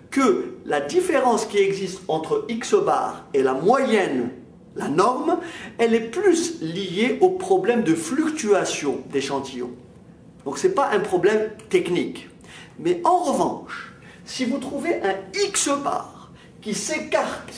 que la différence qui existe entre x bar et la moyenne, la norme, elle est plus liée au problème de fluctuation d'échantillons. Donc ce n'est pas un problème technique. Mais en revanche, si vous trouvez un x bar qui s'écarte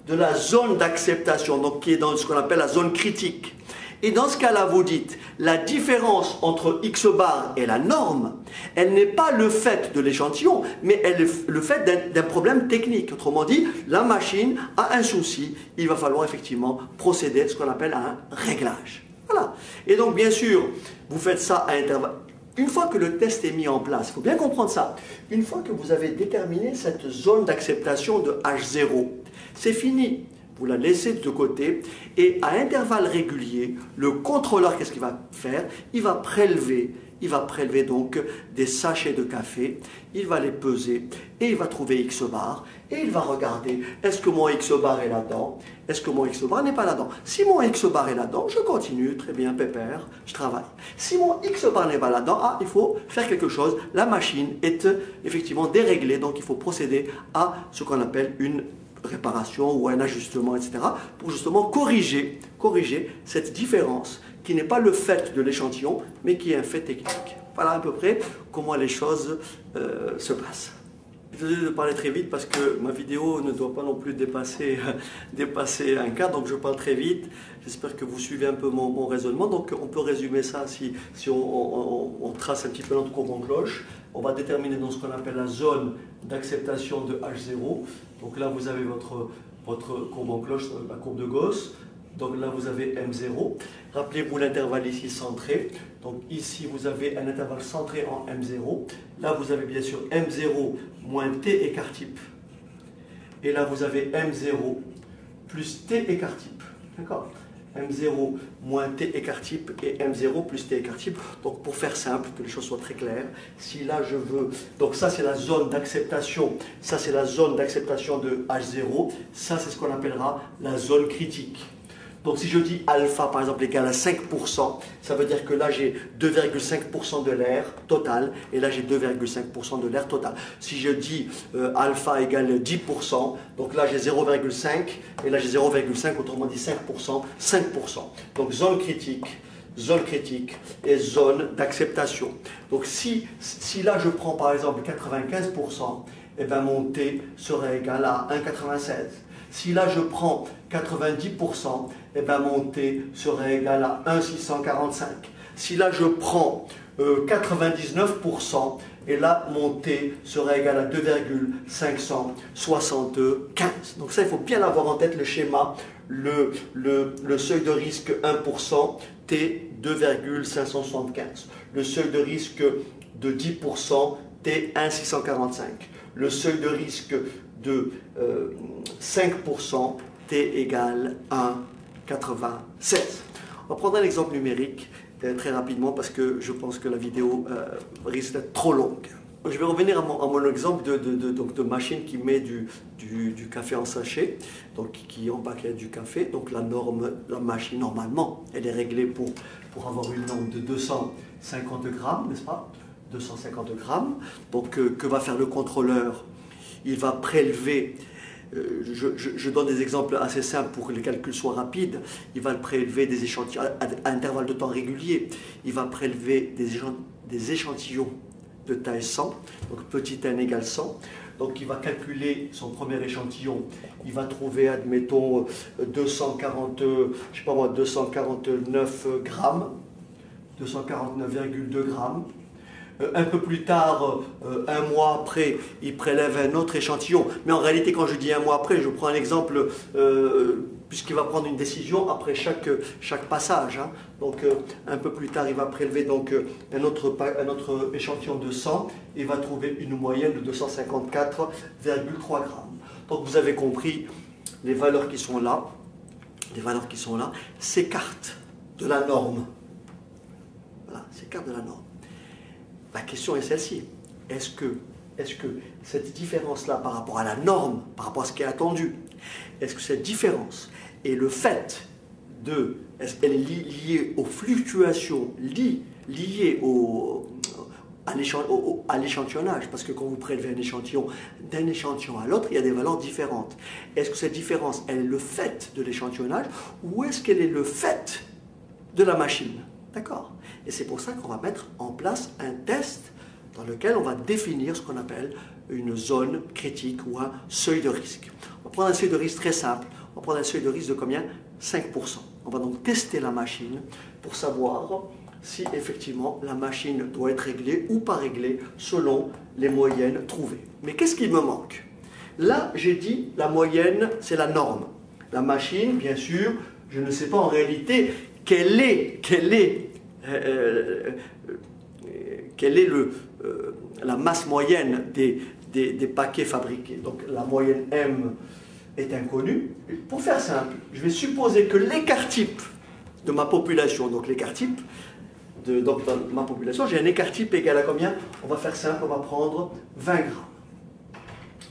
de la zone d'acceptation, donc qui est dans ce qu'on appelle la zone critique, et dans ce cas-là, vous dites, la différence entre x bar et la norme, elle n'est pas le fait de l'échantillon, mais elle est le fait d'un problème technique. Autrement dit, la machine a un souci, il va falloir effectivement procéder à ce qu'on appelle un réglage. Voilà. Et donc, bien sûr, vous faites ça à intervalle. Une fois que le test est mis en place, il faut bien comprendre ça, une fois que vous avez déterminé cette zone d'acceptation de H0, c'est fini. Vous la laissez de côté et à intervalles réguliers, le contrôleur, qu'est-ce qu'il va faire? Il va prélever donc des sachets de café, il va les peser et il va trouver X bar et il va regarder, est-ce que mon X bar est là-dedans? Est-ce que mon X bar n'est pas là-dedans? Si mon X bar est là-dedans, je continue, très bien, pépère, je travaille. Si mon X bar n'est pas là-dedans, il faut faire quelque chose, la machine est effectivement déréglée, donc il faut procéder à ce qu'on appelle une réparation ou un ajustement, etc., pour justement corriger cette différence qui n'est pas le fait de l'échantillon, mais qui est un fait technique. Voilà à peu près comment les choses se passent. Désolé de parler très vite parce que ma vidéo ne doit pas non plus dépasser un quart, donc je parle très vite. J'espère que vous suivez un peu mon raisonnement. Donc on peut résumer ça si on trace un petit peu notre courbe en cloche. On va déterminer dans ce qu'on appelle la zone d'acceptation de H0. Donc là vous avez votre courbe en cloche, la courbe de Gauss. Donc là vous avez M0. Rappelez-vous l'intervalle ici centré. Donc ici vous avez un intervalle centré en M0. Là vous avez bien sûr M0 moins T écart type. Et là vous avez M0 plus T écart type. D'accord? M0 moins T écart type et M0 plus T écart type. Donc pour faire simple, que les choses soient très claires, si là je veux, donc ça c'est la zone d'acceptation, ça c'est la zone d'acceptation de H0, ça c'est ce qu'on appellera la zone critique. Donc si je dis alpha par exemple égal à 5%, ça veut dire que là j'ai 2,5% de l'air total et là j'ai 2,5% de l'air total. Si je dis alpha égale 10%, donc là j'ai 0,5 et là j'ai 0,5, autrement dit 5%, 5%. Donc zone critique et zone d'acceptation. Donc si là je prends par exemple 95%, et bien mon T serait égal à 1,96. Si là je prends 90%, et bien mon T serait égal à 1,645. Si là je prends 99%, et là mon T serait égal à 2,575. Donc ça il faut bien avoir en tête le schéma, le seuil de risque 1%, T 2,575. Le seuil de risque de 10%, T 1,645. Le seuil de risque de 5%, T égale 1,96. On va prendre un exemple numérique très rapidement parce que je pense que la vidéo risque d'être trop longue. Je vais revenir à mon exemple de machine qui met du café en sachet, donc qui empaquette du café. Donc la machine normalement, elle est réglée pour avoir une norme de 250 grammes, n'est-ce pas? 250 grammes. Donc que va faire le contrôleur? Il va prélever, je donne des exemples assez simples pour que les calculs soient rapides. Il va prélever des échantillons à intervalles de temps réguliers. Il va prélever des échantillons de taille 100, donc petit n égale 100. Donc il va calculer son premier échantillon. Il va trouver, admettons, 249 grammes, 249,2 grammes. un peu plus tard, un mois après, il prélève un autre échantillon. Mais en réalité, quand je dis un mois après, je prends un exemple, puisqu'il va prendre une décision après chaque passage. Hein. Donc un peu plus tard, il va prélever donc, un autre échantillon de sang et va trouver une moyenne de 254,3 grammes. Donc vous avez compris, les valeurs qui sont là, s'écartent de la norme. Voilà, s'écartent de la norme. La question est celle-ci. Est-ce que cette différence-là par rapport à la norme, par rapport à ce qui est attendu, est-ce que cette différence est le fait de... Est-ce qu'elle est liée aux fluctuations, liées à l'échantillonnage? Parce que quand vous prélevez un échantillon d'un échantillon à l'autre, il y a des valeurs différentes. Est-ce que cette différence, elle est le fait de l'échantillonnage ou est-ce qu'elle est le fait de la machine? D'accord? Et c'est pour ça qu'on va mettre en place un test dans lequel on va définir ce qu'on appelle une zone critique ou un seuil de risque. On va prendre un seuil de risque très simple. On va prendre un seuil de risque de combien? 5%. On va donc tester la machine pour savoir si effectivement la machine doit être réglée ou pas réglée selon les moyennes trouvées. Mais qu'est-ce qui me manque? Là, j'ai dit la moyenne, c'est la norme. La machine, bien sûr, je ne sais pas en réalité quelle est la masse moyenne des paquets fabriqués. Donc la moyenne M est inconnue. Pour faire simple, je vais supposer que l'écart type de ma population, donc l'écart type, donc dans ma population, j'ai un écart type égal à combien? On va faire simple, on va prendre 20 grammes.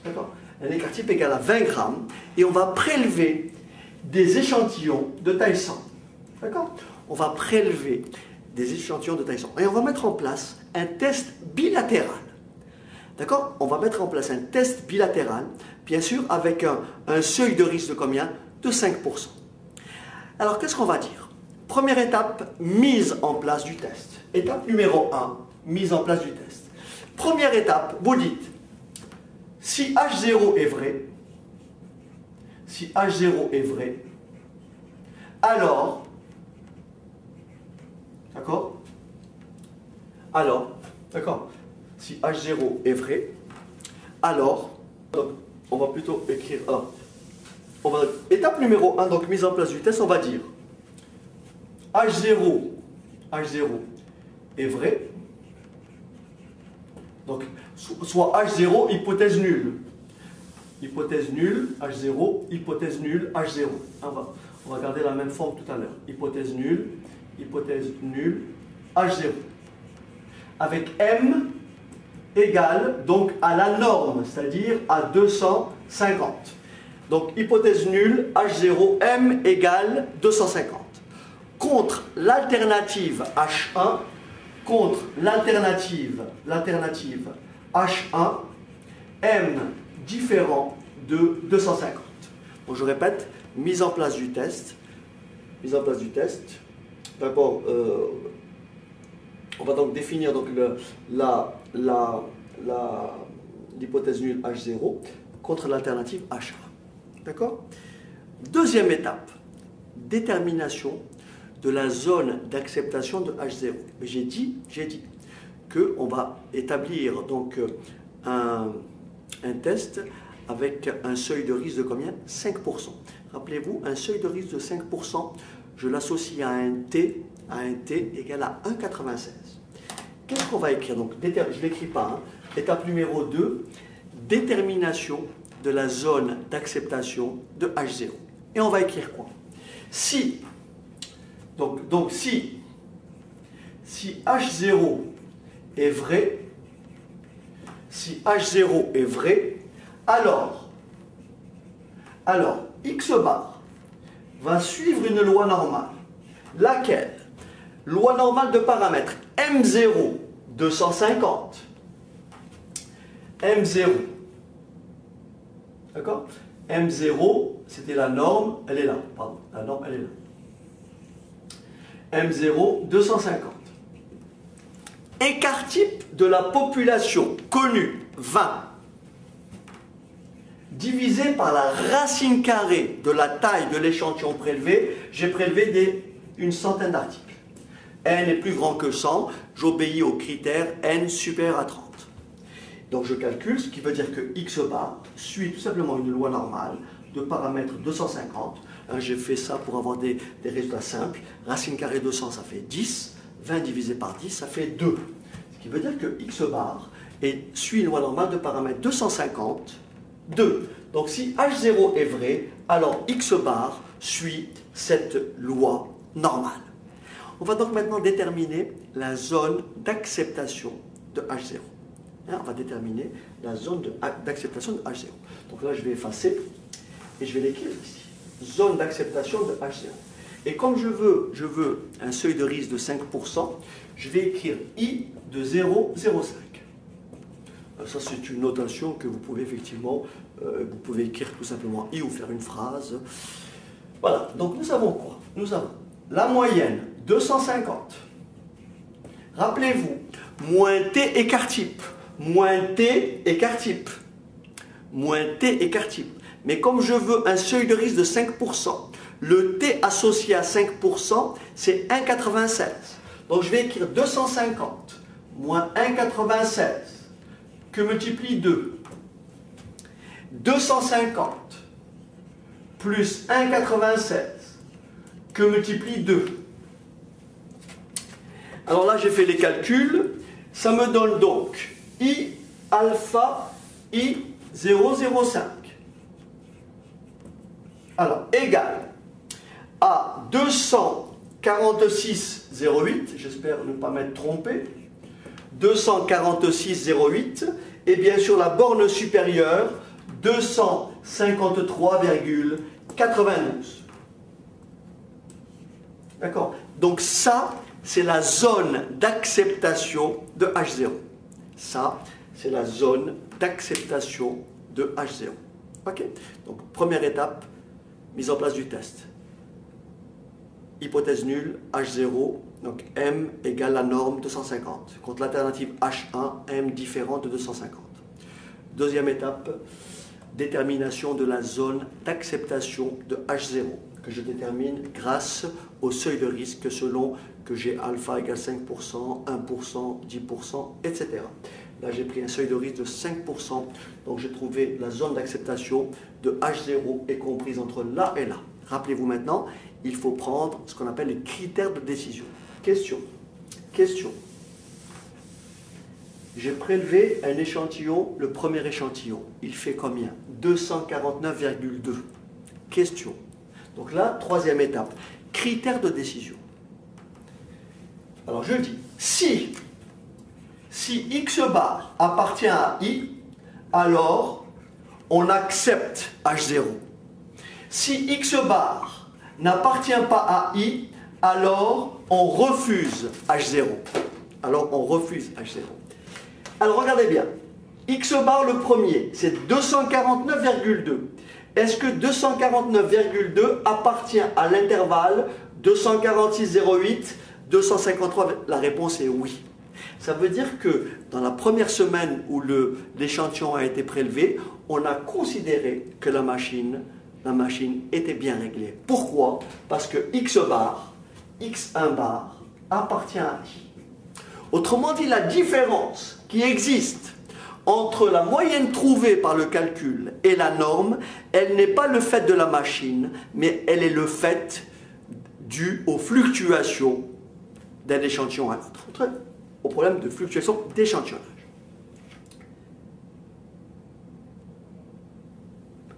D'accord? Un écart type égal à 20 grammes et on va prélever des échantillons de taille 100. D'accord? On va prélever des échantillons de taille 100 et on va mettre en place un test bilatéral. D'accord? On va mettre en place un test bilatéral, bien sûr, avec un seuil de risque de combien? De 5%. Alors, qu'est-ce qu'on va dire? Première étape, mise en place du test. Étape numéro 1, mise en place du test. Première étape, vous dites, si H0 est vrai, alors, d'accord, si H0 est vrai, alors, donc, on va plutôt écrire, étape numéro 1, donc mise en place du test, on va dire, H0 est vrai, donc, soit H0, hypothèse nulle. Hypothèse nulle, H0, hypothèse nulle, H0. On va garder la même forme tout à l'heure. Hypothèse nulle, H0. Avec M égale donc à la norme, c'est-à-dire à 250. Donc hypothèse nulle, H0, M égale 250. Contre l'alternative H1, contre l'alternative H1, M différent de 250. Donc je répète, mise en place du test. D'abord, on va donc définir donc l'hypothèse nulle H0 contre l'alternative H1. D'accord? Deuxième étape, détermination de la zone d'acceptation de H0. Mais j'ai dit qu'on va établir donc un test avec un seuil de risque de combien? 5%. Rappelez-vous, un seuil de risque de 5%, je l'associe à un T égal à 1,96. Qu'est-ce qu'on va écrire? Donc, je ne l'écris pas. Hein. Étape numéro 2, détermination de la zone d'acceptation de H0. Et on va écrire quoi? Si H0 est vrai, alors X bar va suivre une loi normale. Laquelle? Loi normale de paramètres M0, 250. M0. D'accord? M0, c'était la norme, elle est là. Pardon, la norme, elle est là. M0, 250. Écart type de la population connue, 20. Divisé par la racine carrée de la taille de l'échantillon prélevé, j'ai prélevé une centaine d'articles. n est plus grand que 100, j'obéis au critère n supérieur à 30. Donc je calcule, ce qui veut dire que x bar suit tout simplement une loi normale de paramètre 250. J'ai fait ça pour avoir des résultats simples. Racine carrée de 200, ça fait 10. 20 divisé par 10, ça fait 2. Ce qui veut dire que x bar suit une loi normale de paramètre 250, 2. Donc si h0 est vrai, alors x bar suit cette loi normale. On va donc maintenant déterminer la zone d'acceptation de h0. On va déterminer la zone d'acceptation de h0. Donc là, je vais effacer et je vais l'écrire ici. Zone d'acceptation de h0. Et comme je veux un seuil de risque de 5%, je vais écrire I de 0,05. Ça, c'est une notation que vous pouvez effectivement, vous pouvez écrire tout simplement I ou faire une phrase. Voilà, donc nous avons quoi? Nous avons la moyenne, 250. Rappelez-vous, moins T écart type. Moins T écart type. Moins T écart type. Mais comme je veux un seuil de risque de 5%, le T associé à 5%, c'est 1,96. Donc je vais écrire 250 moins 1,96 que multiplie 2. 250 plus 1,96 que multiplie 2. Alors là, j'ai fait les calculs. Ça me donne donc I alpha I 0,05. Alors, égal à 246,08, j'espère ne pas m'être trompé, 246,08, et bien sûr la borne supérieure, 253,92. D'accord? Donc ça, c'est la zone d'acceptation de H0. Ça, c'est la zone d'acceptation de H0. Ok? Donc, première étape, mise en place du test. Hypothèse nulle, H0, donc M égale la norme 250. Contre l'alternative H1, M différente de 250. Deuxième étape, détermination de la zone d'acceptation de H0, que je détermine grâce au seuil de risque selon que j'ai alpha égale 5%, 1%, 10%, etc. Là, j'ai pris un seuil de risque de 5%, donc j'ai trouvé la zone d'acceptation de H0 est comprise entre là et là. Rappelez-vous maintenant, il faut prendre ce qu'on appelle les critères de décision. Question. Question. J'ai prélevé un échantillon, le premier échantillon. Il fait combien? 249,2. Question. Donc là, troisième étape. Critères de décision. Alors je dis, si x bar appartient à I, alors on accepte H0. Si x bar n'appartient pas à I, alors on refuse H0. Alors on refuse H0. Alors regardez bien, x bar le premier, c'est 249,2. Est-ce que 249,2 appartient à l'intervalle 246,08, 253? La réponse est oui. Ça veut dire que dans la première semaine où l'échantillon a été prélevé, on a considéré que la machine était bien réglée. Pourquoi? Parce que x bar, x1 bar, appartient à I. Autrement dit, la différence qui existe entre la moyenne trouvée par le calcul et la norme, elle n'est pas le fait de la machine, mais elle est le fait dû aux fluctuations d'un échantillon à l'autre, au problème de fluctuation d'échantillonnage.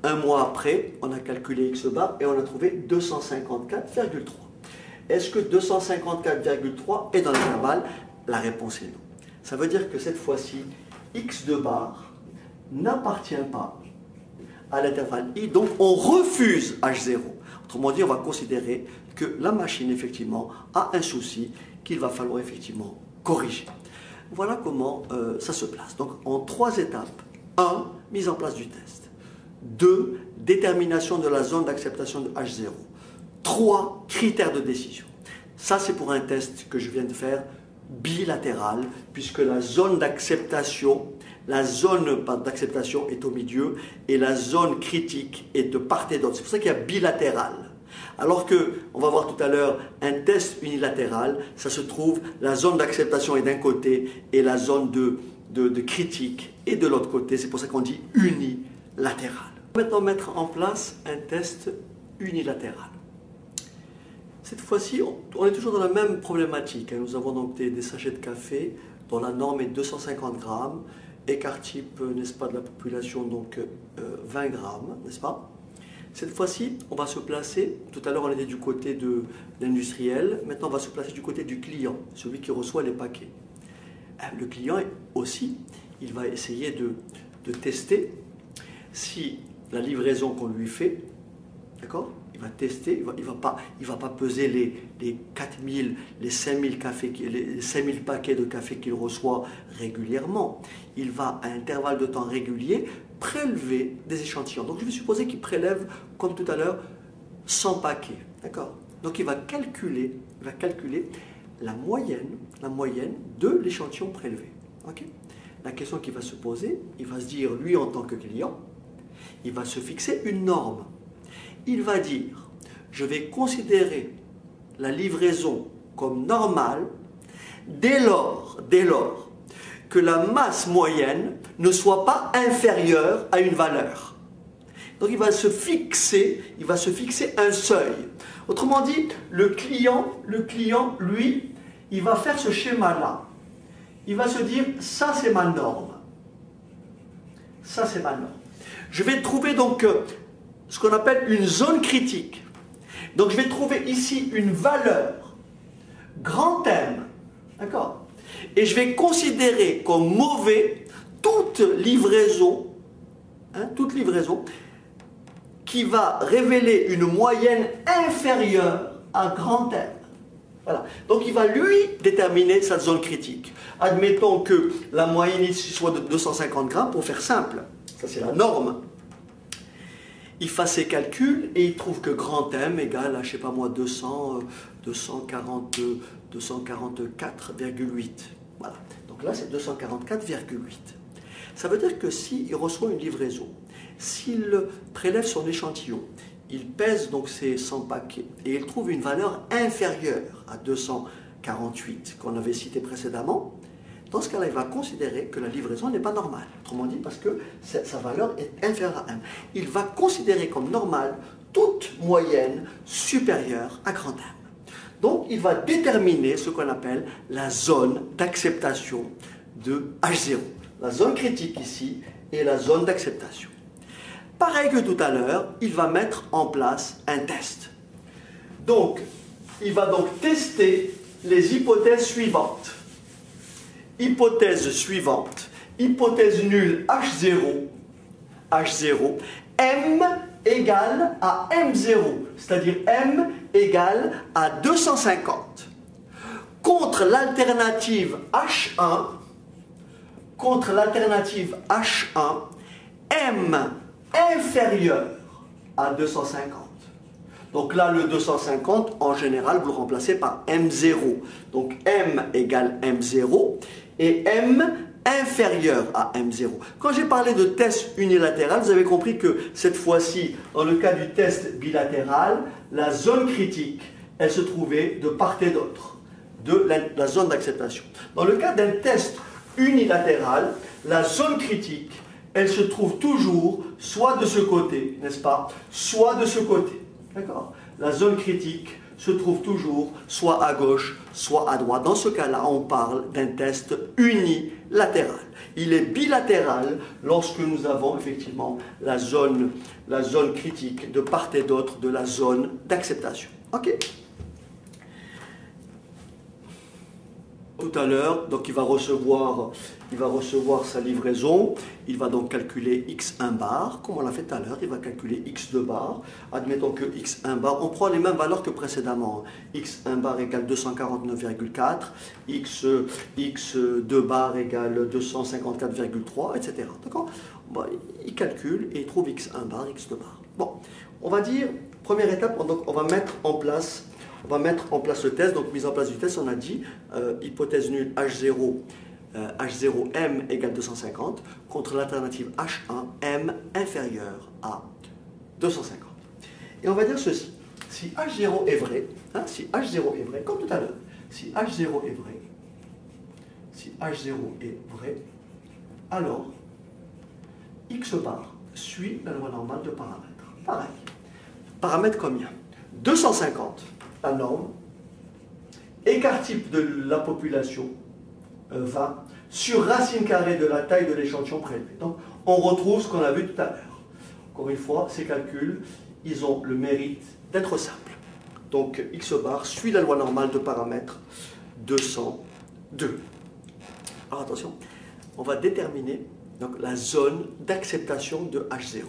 Un mois après, on a calculé x bar et on a trouvé 254,3. Est-ce que 254,3 est dans l'intervalle? La réponse est non. Ça veut dire que cette fois-ci, x2 bar n'appartient pas à l'intervalle I, donc on refuse H0. Autrement dit, on va considérer que la machine, effectivement, a un souci qu'il va falloir effectivement corriger. Voilà comment ça se place. Donc, en 3 étapes. 1. Mise en place du test. 2. Détermination de la zone d'acceptation de H0. 3. Critères de décision. Ça, c'est pour un test que je viens de faire bilatéral, puisque la zone d'acceptation est au milieu et la zone critique est de part et d'autre. C'est pour ça qu'il y a bilatéral. Alors que, on va voir tout à l'heure, un test unilatéral, ça se trouve, la zone d'acceptation est d'un côté et la zone de critique est de l'autre côté. C'est pour ça qu'on dit unilatéral. On va maintenant mettre en place un test unilatéral. Cette fois-ci, on est toujours dans la même problématique. Nous avons donc des sachets de café dont la norme est 250 grammes, écart type, n'est-ce pas, de la population, donc 20 grammes, n'est-ce pas? Cette fois-ci, on va se placer, tout à l'heure on était du côté de l'industriel, maintenant on va se placer du côté du client, celui qui reçoit les paquets. Le client aussi, il va essayer de tester si la livraison qu'on lui fait, d'accord? Il va tester, il va pas peser les 4000, les 5000 les 5000 paquets de café qu'il reçoit régulièrement. Il va, à intervalles de temps réguliers, prélever des échantillons. Donc je vais supposer qu'il prélève, comme tout à l'heure, 100 paquets. D'accord? Donc il va calculer la moyenne de l'échantillon prélevé. Okay? La question qui va se poser, il va se dire, lui en tant que client, il va se fixer une norme. Il va dire, je vais considérer la livraison comme normale dès lors que la masse moyenne ne soit pas inférieure à une valeur. Donc il va se fixer un seuil. Autrement dit, le client, lui, il va faire ce schéma-là. Il va se dire, ça c'est ma norme. Ça c'est ma norme. Je vais trouver donc ce qu'on appelle une zone critique. Donc je vais trouver ici une valeur, grand M, d'accord? Et je vais considérer comme mauvais toute livraison qui va révéler une moyenne inférieure à grand M. Voilà. Donc il va lui déterminer sa zone critique. Admettons que la moyenne ici soit de 250 grammes, pour faire simple. Ça c'est la norme. Il fait ses calculs et il trouve que grand M égale à, je ne sais pas moi, 244,8. Voilà. Donc là, c'est 244,8. Ça veut dire que s'il reçoit une livraison, s'il prélève son échantillon, il pèse donc ses 100 paquets et il trouve une valeur inférieure à 248 qu'on avait cité précédemment, dans ce cas-là, il va considérer que la livraison n'est pas normale. Autrement dit, parce que sa valeur est inférieure à 1. Il va considérer comme normale toute moyenne supérieure à grand M. Donc, il va déterminer ce qu'on appelle la zone d'acceptation de H0. La zone critique ici est la zone d'acceptation. Pareil que tout à l'heure, il va mettre en place un test. Donc, il va donc tester les hypothèses suivantes. Hypothèse suivante, hypothèse nulle H0, M égale à M0, c'est-à-dire M égale à 250. Contre l'alternative H1, M inférieur à 250. Donc là, le 250, en général, vous le remplacez par M0. Donc M égale M0 et M inférieur à M0. Quand j'ai parlé de test unilatéral, vous avez compris que cette fois-ci, dans le cas du test bilatéral, la zone critique, elle se trouvait de part et d'autre de la zone d'acceptation. Dans le cas d'un test unilatéral, la zone critique, elle se trouve toujours soit de ce côté, n'est-ce pas, soit de ce côté. D'accord? La zone critique se trouve toujours soit à gauche, soit à droite. Dans ce cas-là, on parle d'un test unilatéral. Il est bilatéral lorsque nous avons effectivement la zone critique de part et d'autre de la zone d'acceptation. Ok? Tout à l'heure, donc il va recevoir sa livraison, il va donc calculer x1 bar, comme on l'a fait tout à l'heure, il va calculer x2 bar. Admettons que x1 bar, on prend les mêmes valeurs que précédemment. x1 bar égale 249,4, x2 bar égale 254,3, etc. D'accord? Bon, il calcule et il trouve x1 bar, x2 bar. Bon, on va dire, première étape, donc on va mettre en place le test. Donc mise en place du test, on a dit hypothèse nulle H0 M égale 250 contre l'alternative H1 M inférieur à 250. Et on va dire ceci. Si H0 est vrai, hein, si H0 est vrai, comme tout à l'heure, si H0 est vrai, si H0 est vrai, alors X bar suit la loi normale de paramètres. Pareil. Paramètre combien? 250, la norme. Écart type de la population, 20, sur racine carrée de la taille de l'échantillon prélevé. Donc, on retrouve ce qu'on a vu tout à l'heure. Encore une fois, ces calculs, ils ont le mérite d'être simples. Donc, X bar suit la loi normale de paramètres 202. Alors, attention, on va déterminer donc, la zone d'acceptation de H0.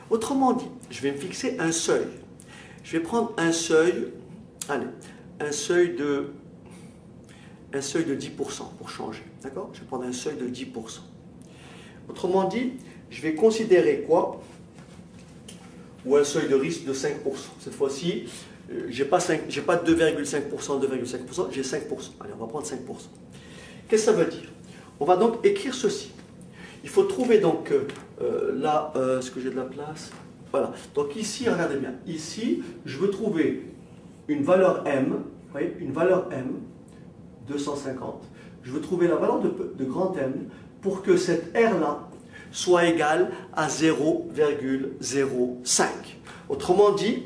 Autrement dit, je vais me fixer un seuil. Je vais prendre un seuil, allez, un seuil de 10% pour changer. D'accord? Je vais prendre un seuil de 10%. Autrement dit, je vais considérer quoi? Ou un seuil de risque de 5%. Cette fois-ci, je n'ai pas 2,5%, 2,5%, j'ai 5%. Allez, on va prendre 5%. Qu'est-ce que ça veut dire? On va donc écrire ceci. Il faut trouver donc là, est-ce que j'ai de la place? Voilà. Donc ici, regardez bien. Ici, je veux trouver une valeur M, vous voyez, une valeur M, 250. Je veux trouver la valeur de grand M pour que cette R-là soit égale à 0,05. Autrement dit,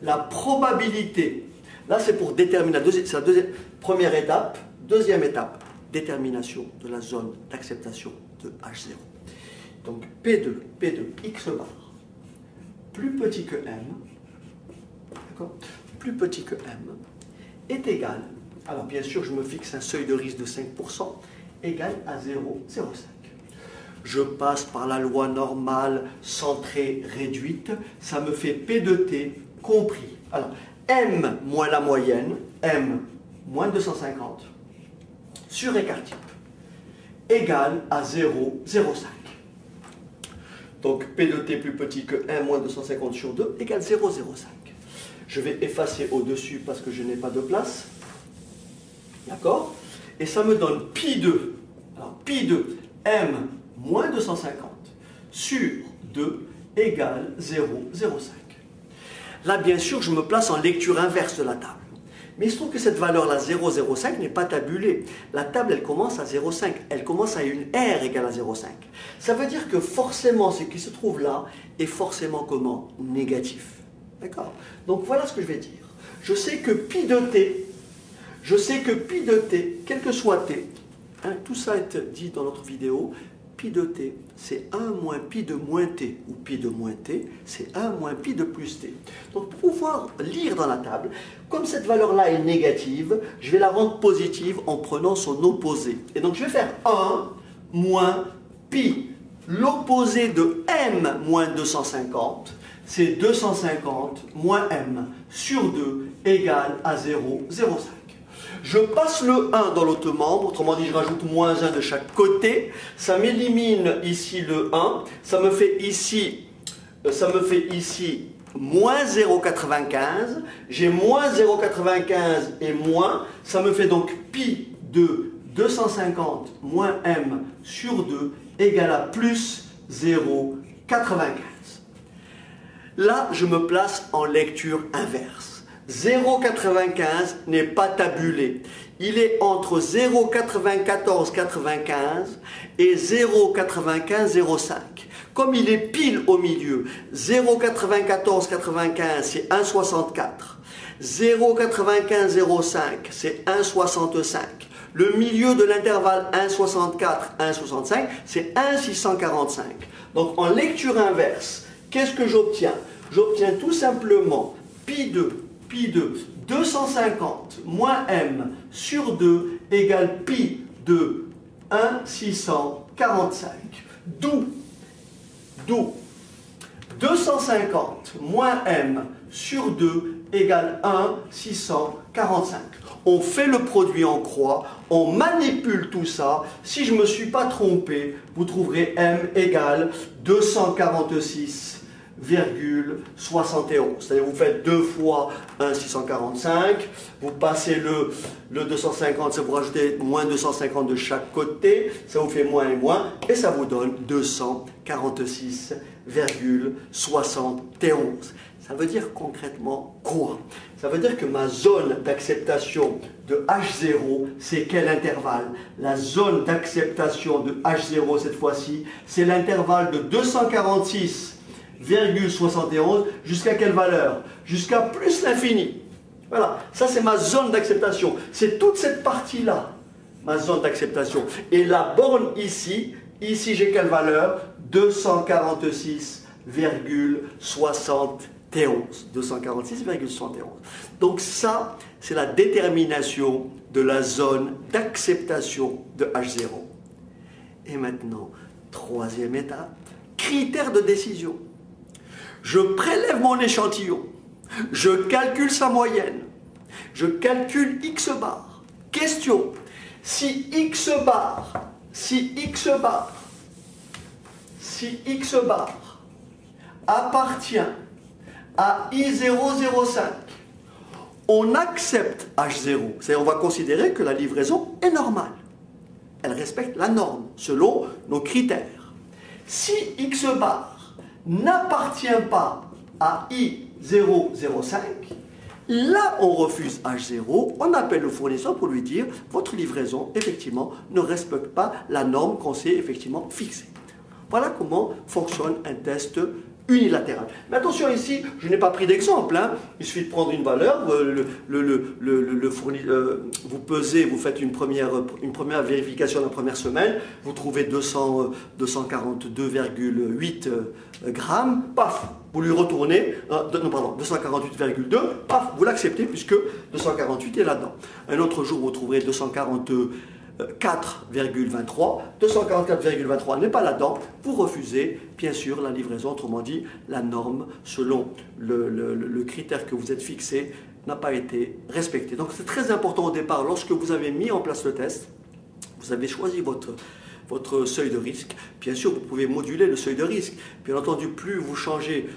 la probabilité, là c'est pour déterminer, c'est la première étape, deuxième étape, détermination de la zone d'acceptation de H0. Donc P2, X bar, plus petit que M, d'accord, plus petit que M, est égal, alors bien sûr je me fixe un seuil de risque de 5%, égal à 0,05. Je passe par la loi normale centrée réduite, ça me fait P de T compris. Alors, M moins la moyenne, M moins 250, sur écart type, égale à 0,05. Donc, P de T plus petit que 1 moins 250 sur 2 égale 0,05. Je vais effacer au-dessus parce que je n'ai pas de place. D'accord? Et ça me donne pi 2. Alors, pi 2, M moins 250 sur 2 égale 0,05. Là, bien sûr, je me place en lecture inverse de la table. Mais il se trouve que cette valeur-là, 0,05, n'est pas tabulée. La table, elle commence à 0,5. Elle commence à une R égale à 0,5. Ça veut dire que forcément, ce qui se trouve là est forcément comment? Négatif. D'accord? Donc, voilà ce que je vais dire. Je sais que pi de t, quel que soit t, hein, tout ça est dit dans notre vidéo, pi de t, c'est 1 moins pi de moins t, ou pi de moins t, c'est 1 moins pi de plus t. Donc pour pouvoir lire dans la table, comme cette valeur-là est négative, je vais la rendre positive en prenant son opposé. Et donc je vais faire 1 moins pi. L'opposé de m moins 250, c'est 250 moins m sur 2 égale à 0,05. Je passe le 1 dans l'autre membre, autrement dit je rajoute moins 1 de chaque côté, ça m'élimine ici le 1, ça me fait ici moins 0,95, j'ai moins 0,95 et moins, ça me fait donc pi de 250 moins m sur 2 égale à plus 0,95. Là, je me place en lecture inverse. 0,95 n'est pas tabulé. Il est entre 0,9495 et 0,9505. Comme il est pile au milieu, 0,9495 c'est 1,64. 0,9505 c'est 1,65. Le milieu de l'intervalle 1,64, 1,65 c'est 1,645. Donc en lecture inverse, qu'est-ce que j'obtiens? J'obtiens tout simplement pi de 250 moins m sur 2 égale pi de 1,645. D'où 250 moins m sur 2 égale 1,645. On fait le produit en croix, on manipule tout ça. Si je ne me suis pas trompé, vous trouverez m égale 246 C'est-à-dire vous faites 2 fois 1,645, vous passez le 250, ça vous rajoutez moins 250 de chaque côté, ça vous fait moins et moins, et ça vous donne 246,71. Ça veut dire concrètement quoi? Ça veut dire que ma zone d'acceptation de H0, c'est quel intervalle? La zone d'acceptation de H0, cette fois-ci, c'est l'intervalle de 246,71 jusqu'à quelle valeur? Jusqu'à plus l'infini. Voilà, ça c'est ma zone d'acceptation. C'est toute cette partie-là, ma zone d'acceptation. Et la borne ici j'ai quelle valeur? 246,71. 246,71. Donc ça, c'est la détermination de la zone d'acceptation de H0. Et maintenant, troisième étape, critère de décision. Je prélève mon échantillon, je calcule sa moyenne, je calcule X bar. Question, si X bar appartient à I005, on accepte H0. C'est-à-dire on va considérer que la livraison est normale. Elle respecte la norme selon nos critères. Si X bar n'appartient pas à I005, là on refuse H0, on appelle le fournisseur pour lui dire votre livraison effectivement ne respecte pas la norme qu'on s'est effectivement fixée. Voilà comment fonctionne un test unilatéral. Mais attention ici, je n'ai pas pris d'exemple. Hein. Il suffit de prendre une valeur, vous pesez, vous faites une première vérification la première semaine, vous trouvez 242,8 grammes, paf, vous lui retournez, 248,2, paf, vous l'acceptez puisque 248 est là-dedans. Un autre jour, vous trouverez 244,23 n'est pas là-dedans, vous refusez bien sûr la livraison, autrement dit la norme selon le critère que vous êtes fixé n'a pas été respecté. Donc c'est très important au départ, lorsque vous avez mis en place le test, vous avez choisi votre seuil de risque. Bien sûr, vous pouvez moduler le seuil de risque. Bien entendu, plus vous changez,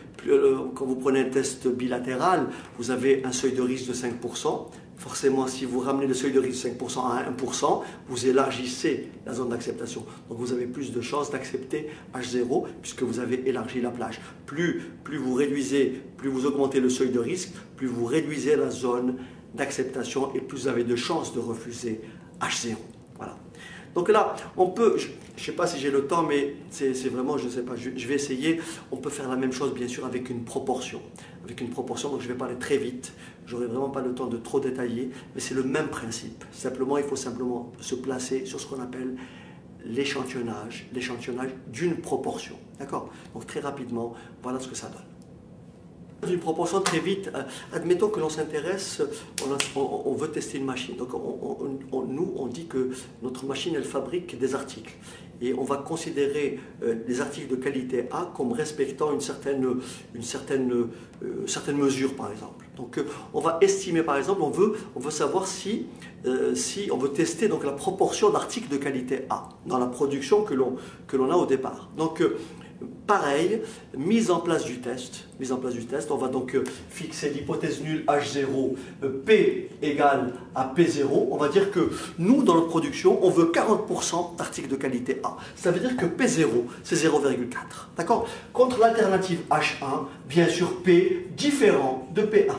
quand vous prenez un test bilatéral, vous avez un seuil de risque de 5%. Forcément, si vous ramenez le seuil de risque de 5% à 1%, vous élargissez la zone d'acceptation. Donc vous avez plus de chances d'accepter H0 puisque vous avez élargi la plage. Plus vous réduisez, plus vous augmentez le seuil de risque, plus vous réduisez la zone d'acceptation et plus vous avez de chances de refuser H0. Voilà. Donc là, on peut, je ne sais pas si j'ai le temps, mais c'est vraiment, je ne sais pas, je vais essayer. On peut faire la même chose, bien sûr, avec une proportion. Avec une proportion, donc je vais parler très vite. Je n'aurai vraiment pas le temps de trop détailler, mais c'est le même principe. Simplement, il faut simplement se placer sur ce qu'on appelle l'échantillonnage d'une proportion. D'accord? Donc très rapidement, voilà ce que ça donne. Une proportion très vite, admettons que l'on s'intéresse, on veut tester une machine. Donc nous, on dit que notre machine, elle fabrique des articles. Et on va considérer les articles de qualité A comme respectant une certaine mesure, par exemple. Donc on va estimer, par exemple, on veut savoir si on veut tester donc, la proportion d'articles de qualité A dans la production que l'on a au départ. Donc pareil, mise en place du test, on va donc fixer l'hypothèse nulle H0, P égale à P0. On va dire que nous, dans notre production, on veut 40% d'articles de qualité A. Ça veut dire que P0, c'est 0,4. D'accord? Contre l'alternative H1, bien sûr, P différent de P1.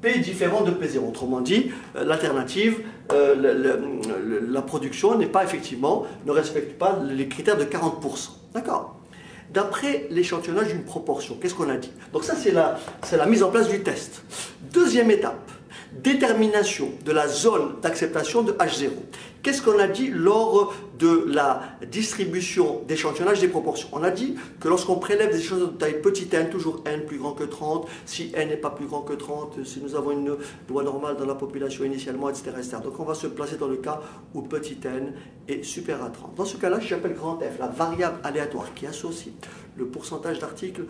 P différent de P0. Autrement dit, l'alternative, la production n'est pas effectivement, ne respecte pas les critères de 40%. D'accord? D'après l'échantillonnage d'une proportion, qu'est-ce qu'on a dit? Donc ça, c'est la mise en place du test. Deuxième étape, détermination de la zone d'acceptation de H0. Qu'est-ce qu'on a dit lors de la distribution d'échantillonnage des proportions? On a dit que lorsqu'on prélève des échantillons de taille petit n, toujours n plus grand que 30, si n n'est pas plus grand que 30, si nous avons une loi normale dans la population initialement, etc., etc. Donc on va se placer dans le cas où petit n est supérieur à 30. Dans ce cas-là, j'appelle grand F, la variable aléatoire qui associe le pourcentage d'articles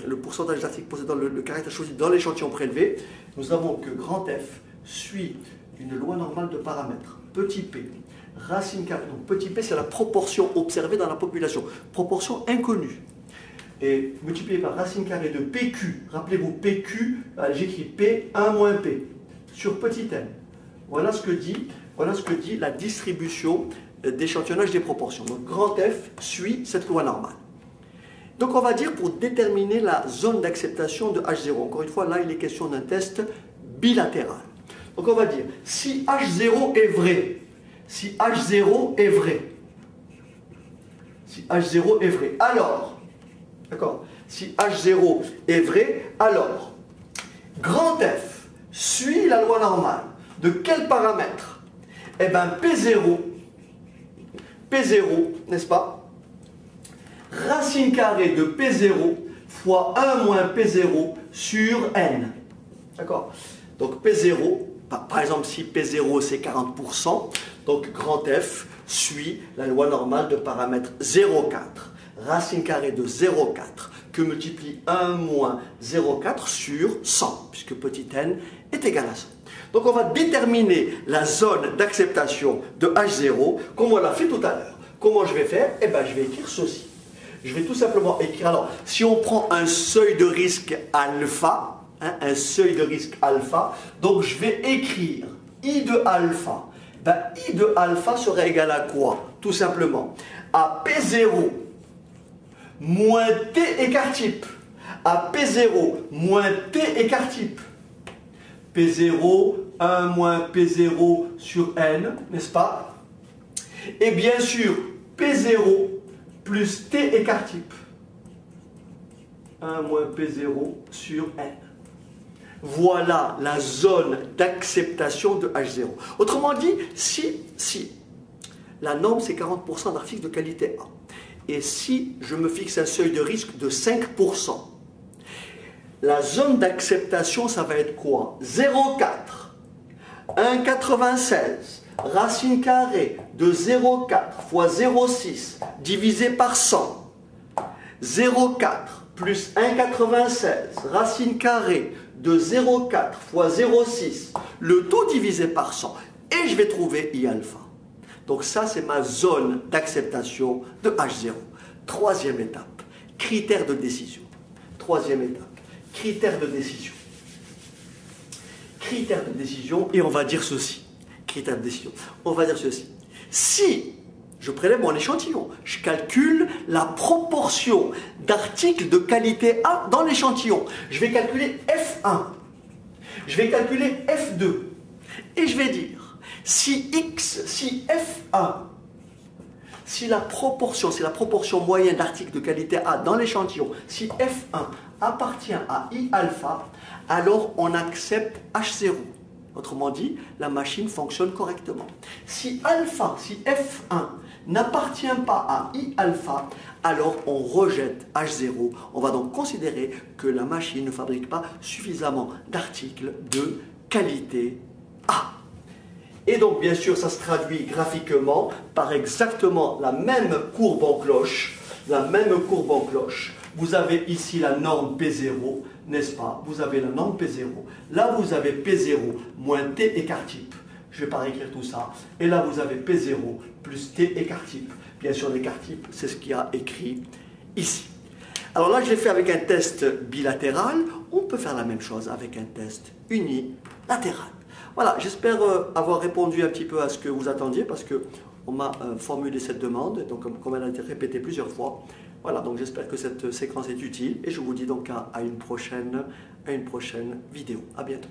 le pourcentage d'articles possédant le caractère choisi dans l'échantillon prélevé. Nous avons que grand F suit une loi normale de paramètres, petit p, racine carrée. Donc petit p, c'est la proportion observée dans la population. Proportion inconnue. Et multiplié par racine carrée de PQ. Rappelez-vous, PQ, j'écris P, 1 moins P, sur petit n. Voilà ce que dit la distribution d'échantillonnage des proportions. Donc grand F suit cette loi normale. Donc on va dire pour déterminer la zone d'acceptation de H0. Encore une fois, là il est question d'un test bilatéral. Donc on va dire, si H0 est vrai, si H0 est vrai, si H0 est vrai, alors, d'accord, si H0 est vrai, alors, grand F suit la loi normale. De quel paramètre? Eh bien, P0, n'est-ce pas? Racine carrée de P0 fois 1 moins P0 sur N. D'accord? Donc P0, par exemple, si P0 c'est 40%, donc grand F suit la loi normale de paramètre 0,4. Racine carrée de 0,4 que multiplie 1 moins 0,4 sur 100, puisque petit n est égal à 100. Donc on va déterminer la zone d'acceptation de H0, comme on l'a fait tout à l'heure. Comment je vais faire? Eh bien, je vais écrire ceci. Je vais tout simplement écrire, alors, si on prend un seuil de risque alpha, un seuil de risque alpha, donc je vais écrire I de alpha. Ben, I de alpha serait égal à quoi? Tout simplement à P0 moins T écart type. À P0 moins T écart type. P0, 1 moins P0 sur N, n'est-ce pas? Et bien sûr, P0 plus T écart type. 1 moins P0 sur N. Voilà la zone d'acceptation de H0. Autrement dit, si la norme c'est 40% d'articles de qualité A, et si je me fixe un seuil de risque de 5%, la zone d'acceptation, ça va être quoi? 0,4, 1,96, racine carrée de 0,4 fois 0,6 divisé par 100. 0,4 plus 1,96, racine carrée de 0,4 fois 0,6, le tout divisé par 100. Et je vais trouver I alpha. Donc ça, c'est ma zone d'acceptation de H0. Troisième étape, critère de décision. Troisième étape. Critères de décision. Critères de décision, et on va dire ceci. Critères de décision. On va dire ceci. Si je prélève mon échantillon, je calcule la proportion d'articles de qualité A dans l'échantillon. Je vais calculer F1. Je vais calculer F2. Et je vais dire, si F1, si la proportion, c'est la proportion moyenne d'articles de qualité A dans l'échantillon, si F1 appartient à I alpha, alors on accepte H0. Autrement dit, la machine fonctionne correctement. Si alpha, si F1 n'appartient pas à I alpha, alors on rejette H0. On va donc considérer que la machine ne fabrique pas suffisamment d'articles de qualité A. Et donc, bien sûr, ça se traduit graphiquement par exactement la même courbe en cloche. La même courbe en cloche. Vous avez ici la norme P0, n'est-ce pas? Vous avez la norme P0. Là, vous avez P0 moins T écart type. Je ne vais pas réécrire tout ça. Et là, vous avez P0 plus T écart type. Bien sûr, l'écart type, c'est ce qu'il y a écrit ici. Alors là, je l'ai fait avec un test bilatéral. On peut faire la même chose avec un test unilatéral. Voilà, j'espère avoir répondu un petit peu à ce que vous attendiez, parce qu'on m'a formulé cette demande, donc comme elle a été répétée plusieurs fois. Voilà, donc j'espère que cette séquence est utile, et je vous dis donc à une prochaine vidéo. À bientôt.